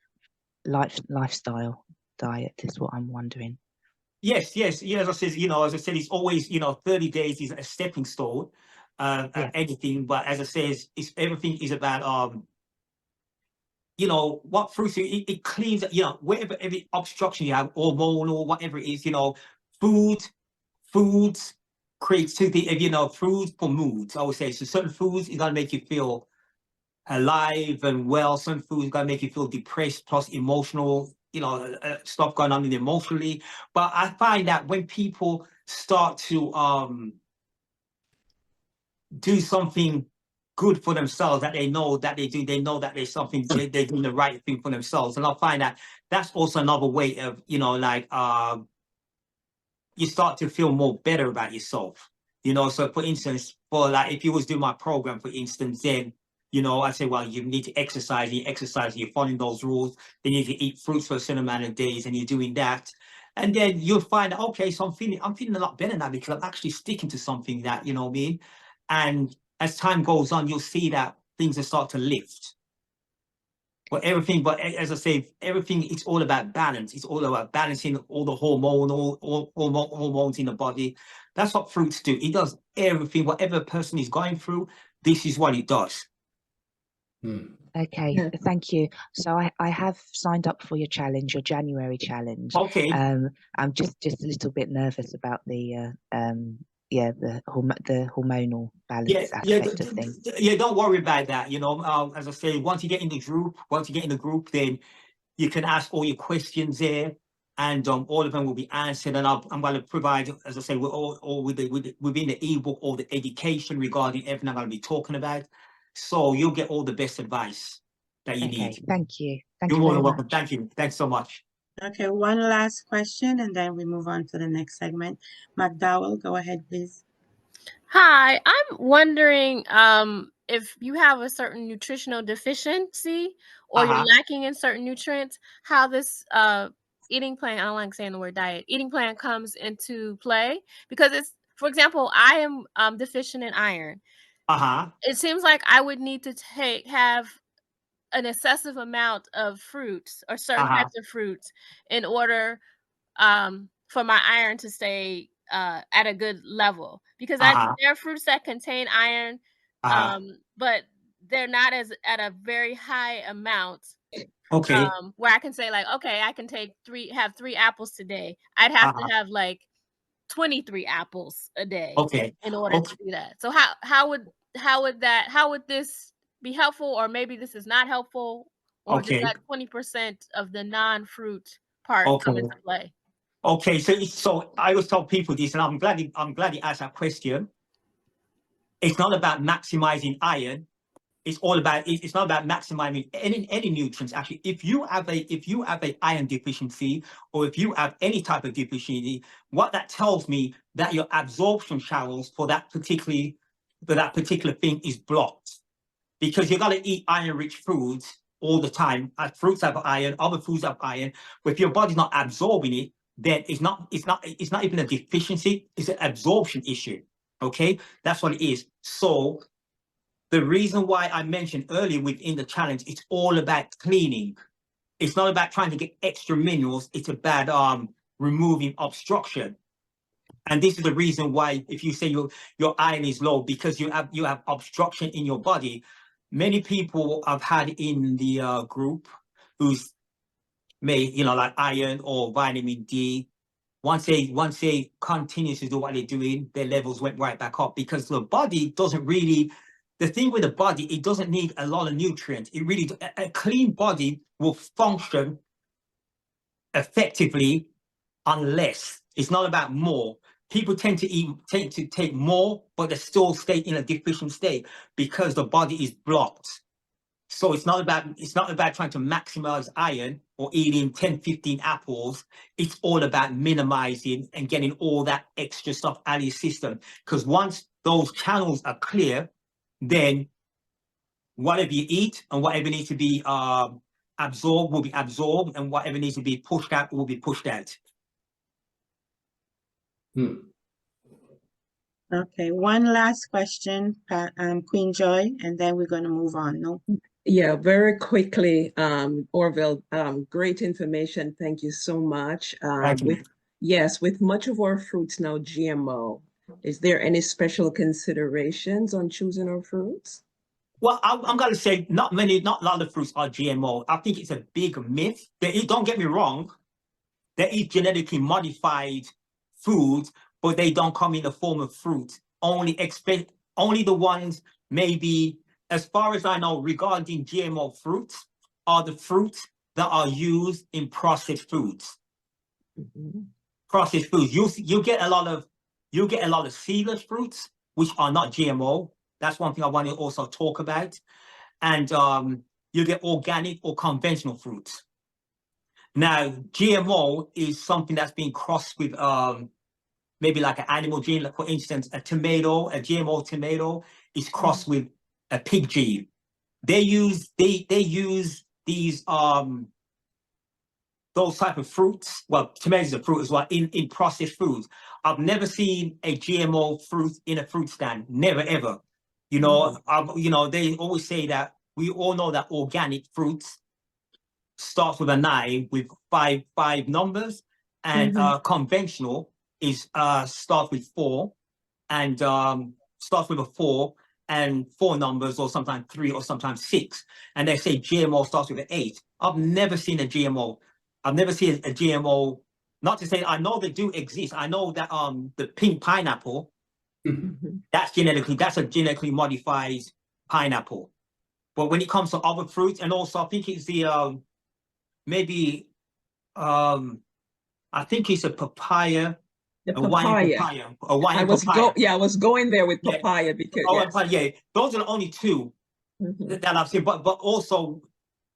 lifestyle diet, is what I'm wondering. Yes. As I said, it's always, 30 days is a stepping stone, anything. But as I said, it's everything is about, what fruits it cleans, wherever every obstruction you have, hormonal, whatever it is, foods creates two things, foods for moods, I would say. So certain foods is gonna make you feel alive and well. Some foods is gonna make you feel depressed, plus emotional, stuff going on in emotionally. But I find that when people start to do something good for themselves, that they know that they know that there's something, they're doing the right thing for themselves. And I find that that's also another way of, you start to feel more better about yourself. So for instance, if you was doing my program, for instance, then I say, well, you need to exercise, you're following those rules, then you need to eat fruits for a certain amount of days, and you're doing that. And then you'll find, okay, so I'm feeling a lot better now because I'm actually sticking to something that, you know what I mean? And as time goes on, you'll see that things will start to lift. But as I say, everything is all about balance. It's all about balancing all the hormones in the body. That's what fruits do. It does everything. Whatever a person is going through, this is what it does. Okay, thank you. So I have signed up for your challenge, your January challenge. Okay. I'm just a little bit nervous about the hormonal balance aspect of things. Yeah, don't worry about that. As I say, once you get in the group, then you can ask all your questions there, and all of them will be answered. And I'm going to provide, as I say, within the ebook, all the education regarding everything I'm going to be talking about. So you'll get all the best advice that you need. Thank you. You're more than welcome. Thank you. Thanks so much. Okay, one last question, and then we move on to the next segment. McDowell, go ahead, please. Hi, I'm wondering if you have a certain nutritional deficiency or you're lacking in certain nutrients, how this eating plan, I don't like saying the word diet, eating plan comes into play. Because it's, for example, I am deficient in iron. it seems like I would need to have an excessive amount of fruits or certain types of fruits in order for my iron to stay at a good level, because there are fruits that contain iron, but they're not at a very high amount. Okay. Where I can say like, okay, I can have 3 apples today. I'd have to have like 23 apples a day in order to do that. So how would this be helpful, or maybe this is not helpful, or does that 20% of the non-fruit part come into play? Okay, so I always tell people this, and I'm glad you asked that question. It's not about maximizing iron. It's not about maximizing any nutrients. Actually, if you have a iron deficiency, or if you have any type of deficiency, what that tells me that your absorption channels for that particular thing is blocked, because you got to eat iron-rich foods all the time. Fruits have iron, other foods have iron, but if your body's not absorbing it, then it's not even a deficiency, it's an absorption issue. Okay, that's what it is. So the reason why I mentioned earlier within the challenge, it's all about cleaning. It's not about trying to get extra minerals, it's about removing obstruction. And this is the reason why, if you say your iron is low, because you have obstruction in your body. Many people I've had in the group who's made, like iron or vitamin D, once they continue to do what they're doing, their levels went right back up, because the body doesn't really, the thing with the body, it doesn't need a lot of nutrients. It really, a clean body will function effectively unless, it's not about more. People tend to take more, but they still stay in a deficient state because the body is blocked. So it's not about trying to maximize iron or eating 10, 15 apples. It's all about minimizing and getting all that extra stuff out of your system. Because once those channels are clear, then whatever you eat and whatever needs to be absorbed will be absorbed, and whatever needs to be pushed out will be pushed out. Okay, one last question, Queen Joy, and then we're going to move on. No? Yeah, very quickly, Orville, great information. Thank you so much. With much of our fruits now GMO, is there any special considerations on choosing our fruits? Well, I'm going to say not a lot of fruits are GMO. I think it's a big myth. Don't get me wrong, there is genetically modified foods, but they don't come in the form of fruit. Only the ones, maybe, as far as I know, regarding GMO fruits, are the fruits that are used in processed foods. Processed foods. You get a lot of seedless fruits, which are not GMO. That's one thing I want to also talk about. And you get organic or conventional fruits. Now, GMO is something that's been crossed with maybe like an animal gene. Like, for instance, a GMO tomato is crossed with a pig gene. They use these those type of fruits. Well, tomatoes are fruit as well in processed foods. I've never seen a GMO fruit in a fruit stand. Never ever. They always say that we all know that organic fruits starts with a 9 with five numbers, and conventional is starts with 4 and starts with a 4 and 4 numbers, or sometimes 3 or sometimes 6. And they say GMO starts with an 8. I've never seen a GMO. I've never seen a GMO. Not to say I know they do exist. I know that the pink pineapple, that's a genetically modified pineapple. But when it comes to other fruits, and also I think it's the I think it's a papaya. The papaya. I was going there with papaya because those are the only 2 that I've seen. But also,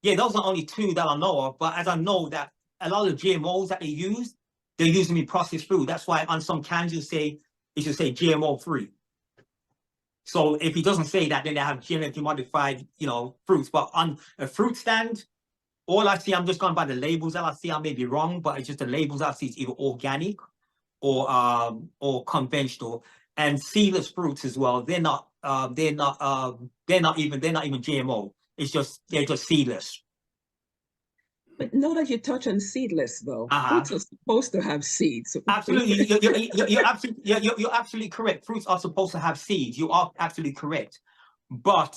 those are the only 2 that I know of. But as I know that a lot of GMOs that they use them in processed food. That's why on some cans it should say GMO free. So if it doesn't say that, then they have genetically modified, fruits. But on a fruit stand, all I see, I'm just going by the labels that I see. I may be wrong, but it's just the labels I see is either organic or conventional. and seedless fruits as well. They're not even GMO. They're just seedless. But now that you touch on seedless, though, fruits are supposed to have seeds. Absolutely, you're absolutely correct. Fruits are supposed to have seeds. You are absolutely correct, but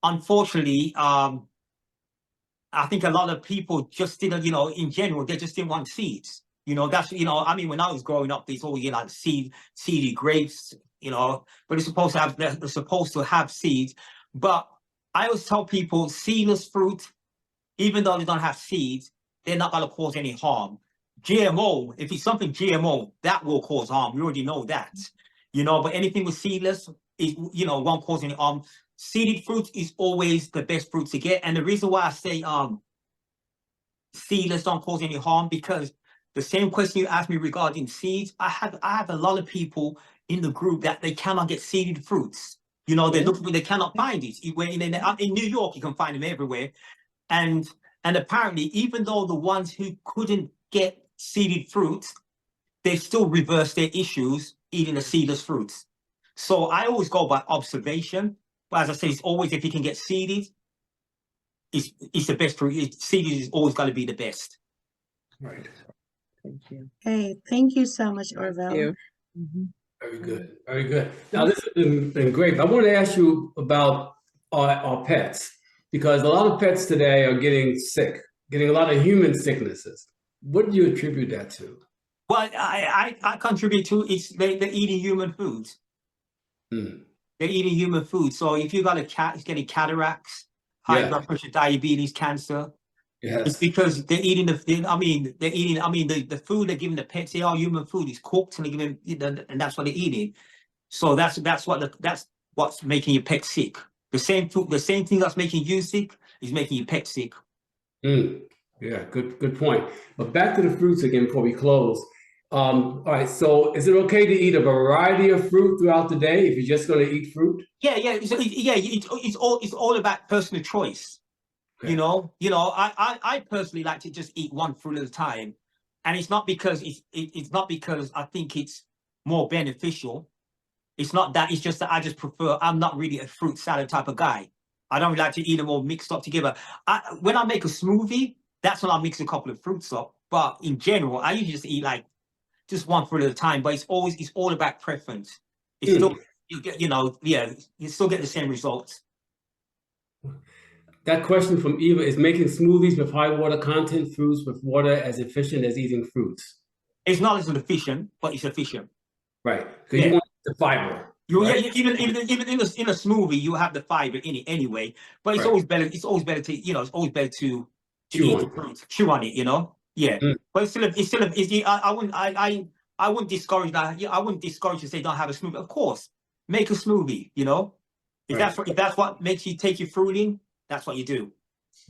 unfortunately, I think a lot of people just didn't, in general, they just didn't want seeds. That's, I mean, when I was growing up, there's all, seedy grapes, but they're supposed to have seeds. But I always tell people seedless fruit, even though they don't have seeds, they're not going to cause any harm. GMO, if it's something GMO, that will cause harm. We already know that, but anything with seedless, won't cause any harm. Seeded fruit is always the best fruit to get. And the reason why I say seedless don't cause any harm, because the same question you asked me regarding seeds, I have a lot of people in the group that they cannot get seeded fruits. They're looking, they cannot find it. In New York, you can find them everywhere. And apparently, even though the ones who couldn't get seeded fruits, they still reverse their issues eating the seedless fruits. So I always go by observation. But as I say, it's always, if you can get seeded, it's the best fruit. Seeded is always going to be the best. Right. Thank you. Hey, thank you so much, Orville. Thank you. Very good. Very good. Now, this has been great. I want to ask you about our pets, because a lot of pets today are getting sick, getting a lot of human sicknesses. What do you attribute that to? Well, I contribute to they're eating human foods. They're eating human food. So if you got a cat, it's getting cataracts, high blood pressure, diabetes, cancer. It's because they're eating the food they're giving the pets. They are human food. It's cooked, and they're giving, and that's what they're eating. So that's what's making your pet sick. The same thing that's making you sick is making your pet sick. Yeah, good point. But back to the fruits again before we close. All right, so is it okay to eat a variety of fruit throughout the day if you're just going to eat fruit? It's all about personal choice. Okay. I personally like to just eat one fruit at a time, and it's not because it's not because I think it's more beneficial. It's not that. It's just that I just prefer. I'm not really a fruit salad type of guy. I don't really like to eat them all mixed up together. When I make a smoothie, that's when I mix a couple of fruits up. But in general, I usually just eat just one fruit at a time. But it's all about preference. It's still, you still get the same results. That question from Eva is making smoothies with high water content fruits with water as efficient as eating fruits. It's not as efficient, but it's efficient. Right, because you want the fiber. Even in a smoothie, you have the fiber in it anyway. But it's always better. It's always better to eat the fruit, chew on it. But I wouldn't discourage that. I wouldn't discourage to say don't have a smoothie. Of course, make a smoothie. If that's what makes you take your fruit in, that's what you do.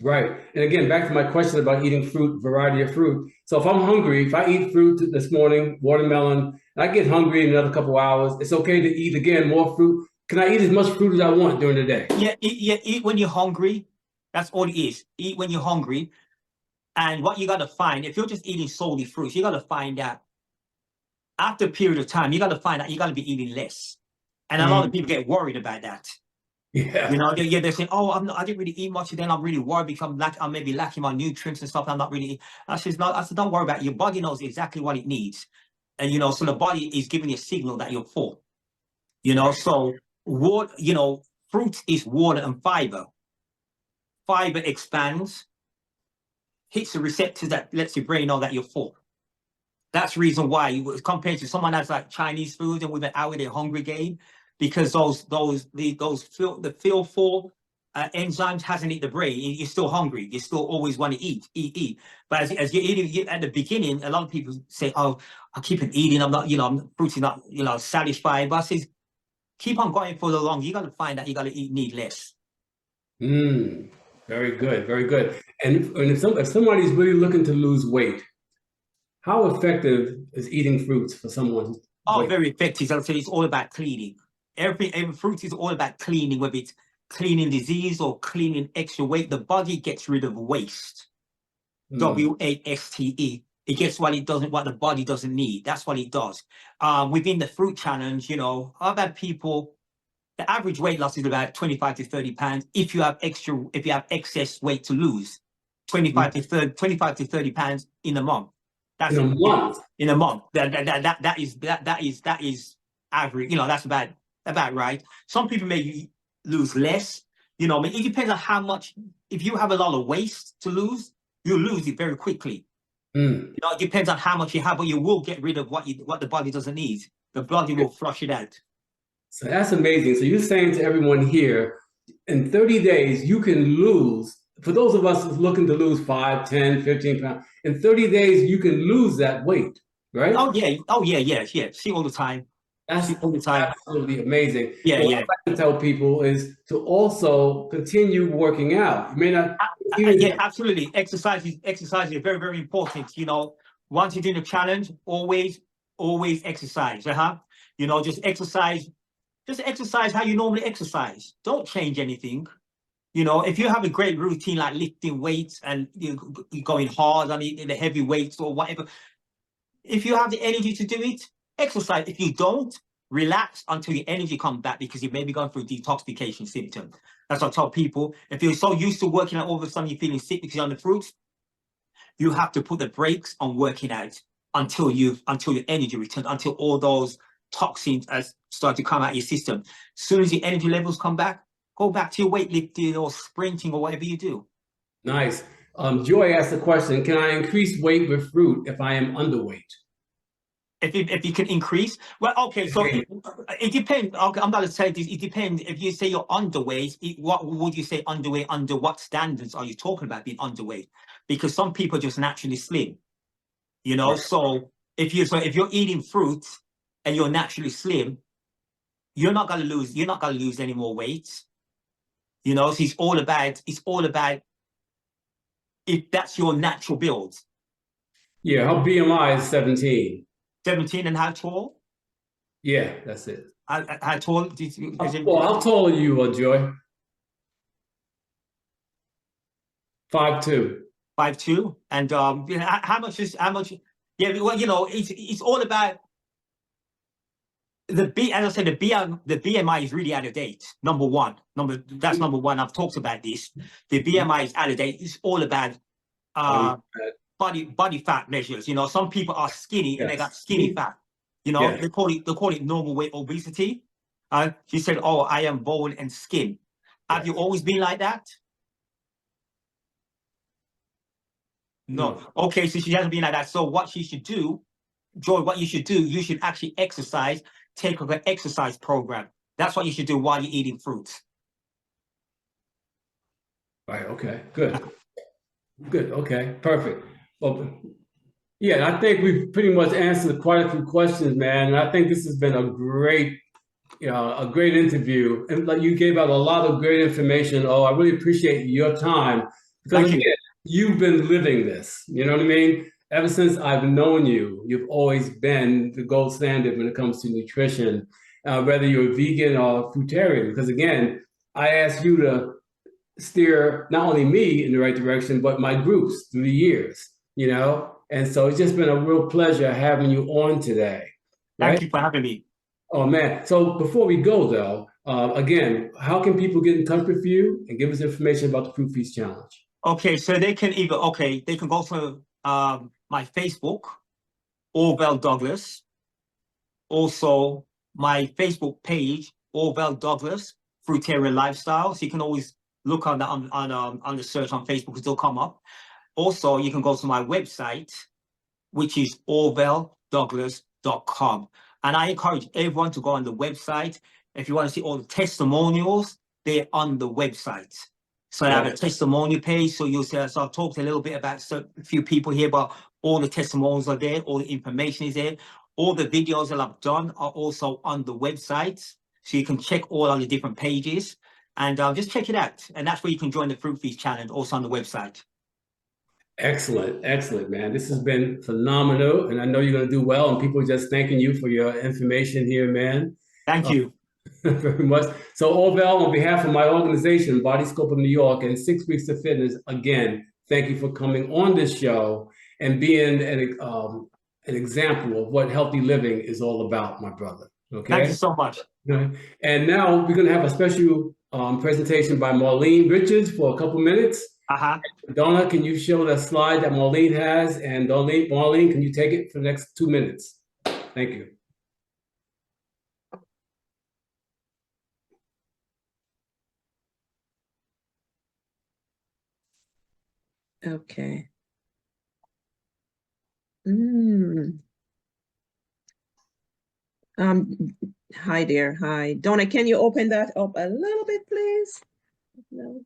Right. And again, back to my question about eating fruit, variety of fruit. So if I'm hungry, if I eat fruit this morning, watermelon, and I get hungry in another couple of hours, it's okay to eat again more fruit. Can I eat as much fruit as I want during the day? Eat when you're hungry. That's all it is. Eat when you're hungry. And what you got to find, if you're just eating solely fruits, you got to find that after a period of time, you got to find out you got to be eating less. And a lot of people get worried about that. Yeah. They're saying, oh, I didn't really eat much, and then I'm really worried because I'm maybe lacking my nutrients and stuff. I'm not really. I said, don't worry about it. Your body knows exactly what it needs, and so the body is giving you a signal that you're full. So water, fruit is water and fiber. Fiber expands, hits the receptors that lets your brain know that you're full. That's the reason why compared to someone that's like Chinese food and with an hour their hungry game. Because the feel full enzymes hasn't hit the brain. You're still hungry. You still always want to eat. But as you're eating at the beginning, a lot of people say, "Oh, I keep on eating. I'm not, fruit's not, satisfying." But I say, keep on going for the long. You got to find that you got to need less. Very good, very good. And if somebody's really looking to lose weight, how effective is eating fruits for someone? Very effective. I'll say it's all about cleaning. Every fruit is all about cleaning, whether it's cleaning disease or cleaning extra weight. The body gets rid of waste. WASTE. It gets what the body doesn't need. That's what it does. Within the fruit challenge, you know, I've had people, the average weight loss is about 25 to 30 pounds. If you have excess weight to lose, 25 to 30 pounds in a month. That's in a month. In a month. That is average. You know, that's about right. Some people may lose less. You know, I mean, it depends on how much. If you have a lot of waste to lose, you'll lose it very quickly. You know, it depends on how much you have, but you will get rid of what the body doesn't need. The body will flush it out. So that's amazing. So you're saying to everyone here, in 30 days, you can lose, for those of us who's looking to lose 5, 10, 15 pounds, in 30 days, you can lose that weight, right? Oh, yeah. See all the time. That's absolutely amazing. Yeah, What I like to tell people is to also continue working out. You may not. Yeah, absolutely. Exercise is very, very important. You know, once you're doing a challenge, always exercise. You know, just exercise how you normally exercise. Don't change anything. You know, if you have a great routine like lifting weights and you're going hard on the heavy weights or whatever, if you have the energy to do it, exercise. If you don't, relax until your energy comes back, because you may be going through detoxification symptoms. That's what I tell people. If you're so used to working out, all of a sudden you're feeling sick because you're on the fruits, you have to put the brakes on working out until your energy returns, until all those toxins start to come out of your system. As soon as your energy levels come back, go back to your weightlifting or sprinting or whatever you do. Nice. Joy asked the question, can I increase weight with fruit if I am underweight? If you can increase, well, okay, so it depends. Okay, I'm going to say this. It depends. If you say you're underweight, what would you say underweight? Under what standards are you talking about being underweight? Because some people are just naturally slim, you know. Right. So if you're eating fruits and you're naturally slim, you're not going to lose any more weight. You know, so it's all about if that's your natural build. Yeah, her BMI is 17. 17, and how tall? Yeah, that's it. How tall? How tall are you, Joy? 5'2". 5'2", and how much? Yeah, well, you know, it's all about as I said, the BMI is really out of date. Number one. I've talked about this. The BMI is out of date. It's all about body fat measures. You know, some people are skinny and they got skinny fat. You know, they call it normal weight obesity. She said, "Oh, I am bone and skin." Have you always been like that? No. Okay, so she hasn't been like that. So what she should do, Joy, you should actually exercise. Take up an exercise program. That's what you should do while you're eating fruits. Right. Okay. Good. Okay. Perfect. Well, yeah, I think we've pretty much answered quite a few questions, man. And I think this has been a great interview. And like, you gave out a lot of great information. Oh, I really appreciate your time, because again, you've been living this. You know what I mean? Ever since I've known you, you've always been the gold standard when it comes to nutrition, whether you're vegan or fruitarian. Because again, I asked you to steer not only me in the right direction, but my groups through the years, you know? And so it's just been a real pleasure having you on today. Right? Thank you for having me. Oh, man. So before we go, though, again, how can people get in touch with you and give us information about the Fruit Feast Challenge? Okay, so they can go to my Facebook, Orvel Douglas. Also, my Facebook page, Orvel Douglas, Fruitarian Lifestyle. So you can always look on the search on Facebook, it'll come up. Also, you can go to my website, which is orveldouglas.com. And I encourage everyone to go on the website. If you want to see all the testimonials, they're on the website. So I have a testimonial page. So you'll see, so I've talked a little bit about a few people here, but all the testimonials are there. All the information is there. All the videos that I've done are also on the website. So you can check all on the different pages and just check it out. And that's where you can join the Fruit Feast Challenge, also on the website. Excellent, man. This has been phenomenal. And I know you're going to do well. And people are just thanking you for your information here, man. Thank you. Very much. So Orville, on behalf of my organization, Body Sculpt of New York, and 6 Weeks to Fitness, again, thank you for coming on this show. and being an example of what healthy living is all about, my brother. Okay. Thank you so much. And now we're going to have a special presentation by Marlene Richards for a couple minutes. Donna, can you show the slide that Marlene has? And Marlene, can you take it for the next 2 minutes? Thank you. Okay. Hi there. Hi. Donna, can you open that up a little bit, please? No.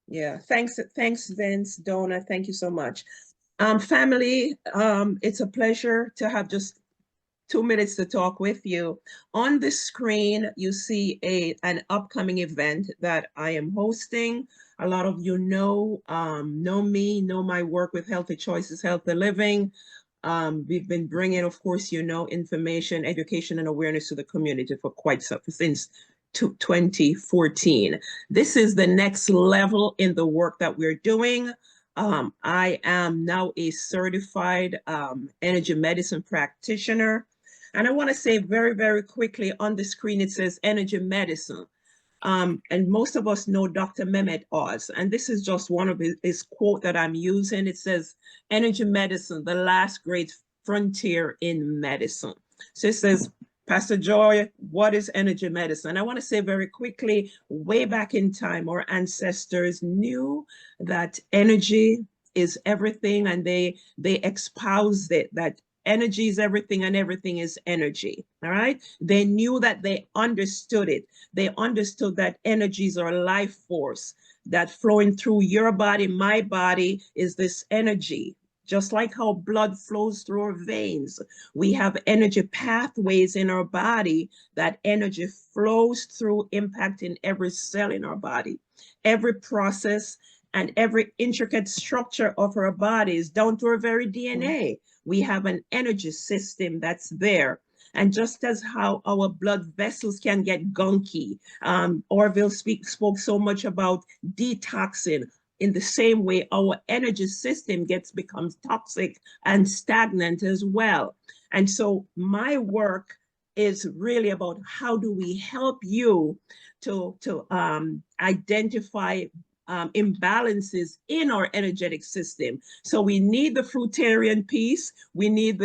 Yeah, thanks, Vince, Donna, thank you so much. Family, it's a pleasure to have just 2 minutes to talk with you. On the screen, you see an upcoming event that I am hosting. A lot of you know me, know my work with Healthy Choices, Healthy Living. We've been bringing, of course, information, education, and awareness to the community for quite some, since 2014. This is the next level in the work that we're doing. I am now a certified energy medicine practitioner. And I want to say very, very quickly on the screen, it says energy medicine. And most of us know Dr. Mehmet Oz, and this is just one of his quote that I'm using. It says, energy medicine, the last great frontier in medicine. So it says, Pastor Joy, what is energy medicine? I want to say very quickly, way back in time, our ancestors knew that energy is everything, and they espoused it, that energy is everything and everything is energy, all right? They knew that, they understood it. They understood that energies are life force, that flowing through your body, my body, is this energy. Just like how blood flows through our veins, we have energy pathways in our body. That energy flows through, impacting every cell in our body. Every process and every intricate structure of our bodies, down to our very DNA, we have an energy system that's there. And just as how our blood vessels can get gunky, Orville spoke so much about detoxing. In the same way, our energy system becomes toxic and stagnant as well. And so my work is really about how do we help you to identify imbalances in our energetic system. So we need the Fruitarian piece. We need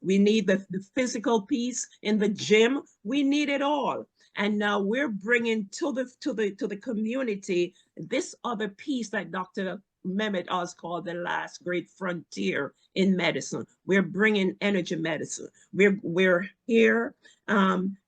we need the physical piece in the gym. We need it all. And now we're bringing to the community this other piece that Dr. Mehmet Oz called the last great frontier in medicine. We're bringing energy medicine. We're here.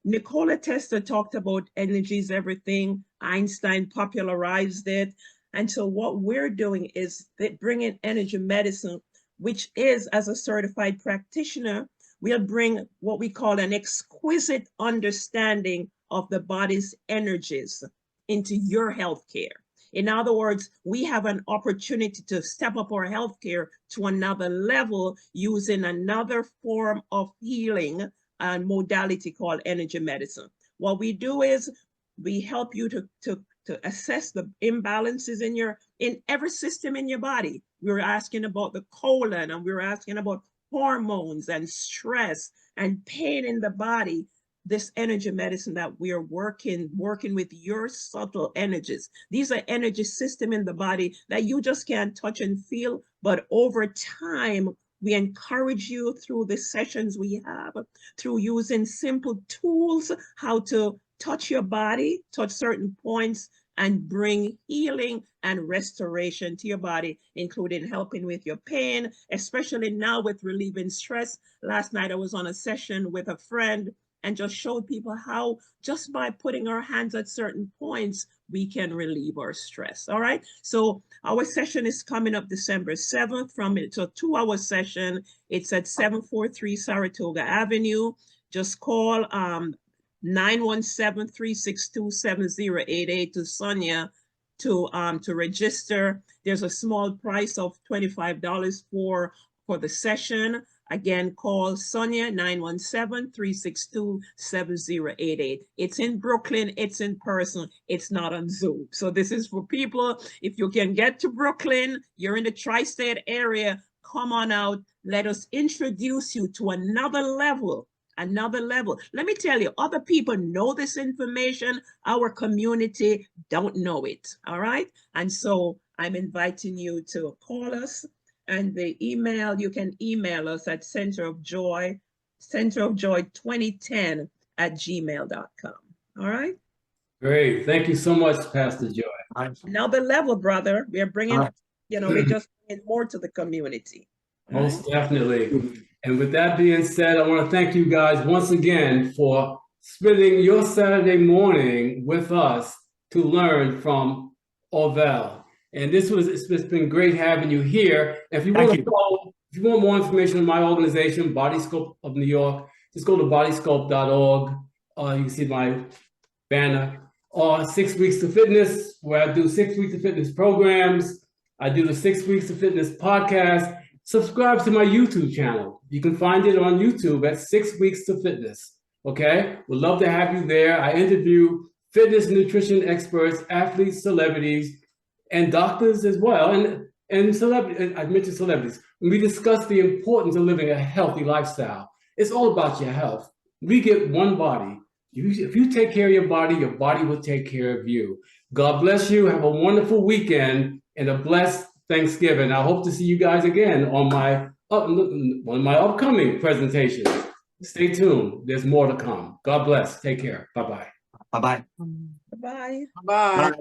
Nikola Tesla talked about energy is everything. Einstein popularized it. And so what we're doing is bringing energy medicine, which is, as a certified practitioner, we'll bring what we call an exquisite understanding of the body's energies into your healthcare. In other words, we have an opportunity to step up our healthcare to another level using another form of healing and modality called energy medicine. What we do is we help you to assess the imbalances in every system in your body. We're asking about the colon, and we're asking about hormones and stress and pain in the body. This energy medicine that we are working with your subtle energies. These are energy system in the body that you just can't touch and feel, but over time, we encourage you through the sessions we have, through using simple tools, how to touch your body, touch certain points, and bring healing and restoration to your body, including helping with your pain, especially now with relieving stress. Last night I was on a session with a friend and just showed people how just by putting our hands at certain points, we can relieve our stress, all right? So our session is coming up December 7th. It's a 2-hour session. It's at 743 Saratoga Avenue. Just call 917-362-7088 to Sonia to register. There's a small price of $25 for the session. again, call Sonia 917-362-7088. It's in Brooklyn. It's in person. It's not on Zoom. So this is for people. If you can get to Brooklyn, you're in the tri-state area, come on out. Let us introduce you to another level. Another level. Let me tell you, other people know this information. Our community don't know it. All right. And so I'm inviting you to call us, and the email, you can email us at centerofjoy2010@gmail.com. All right. Great. Thank you so much, Pastor Joy. Another level, brother. We're bringing, we're just bringing more to the community. Most definitely. And with that being said, I want to thank you guys once again for spending your Saturday morning with us to learn from Orvel. And it's been great having you here. If you want more information on my organization, Body Sculpt of New York, just go to bodysculpt.org. You can see my banner. Or 6 Weeks to Fitness, where I do 6 Weeks to Fitness programs. I do the 6 Weeks to Fitness podcast. Subscribe to my YouTube channel. You can find it on YouTube at 6 Weeks to Fitness. Okay? We'd love to have you there. I interview fitness nutrition experts, athletes, celebrities, and doctors as well. And celebrities, I mentioned celebrities. We discuss the importance of living a healthy lifestyle. It's all about your health. We get one body. If you take care of your body will take care of you. God bless you. Have a wonderful weekend and a blessed Thanksgiving. I hope to see you guys again on my upcoming presentations. Stay tuned. There's more to come. God bless. Take care. Bye-bye. Bye-bye. Bye. Bye.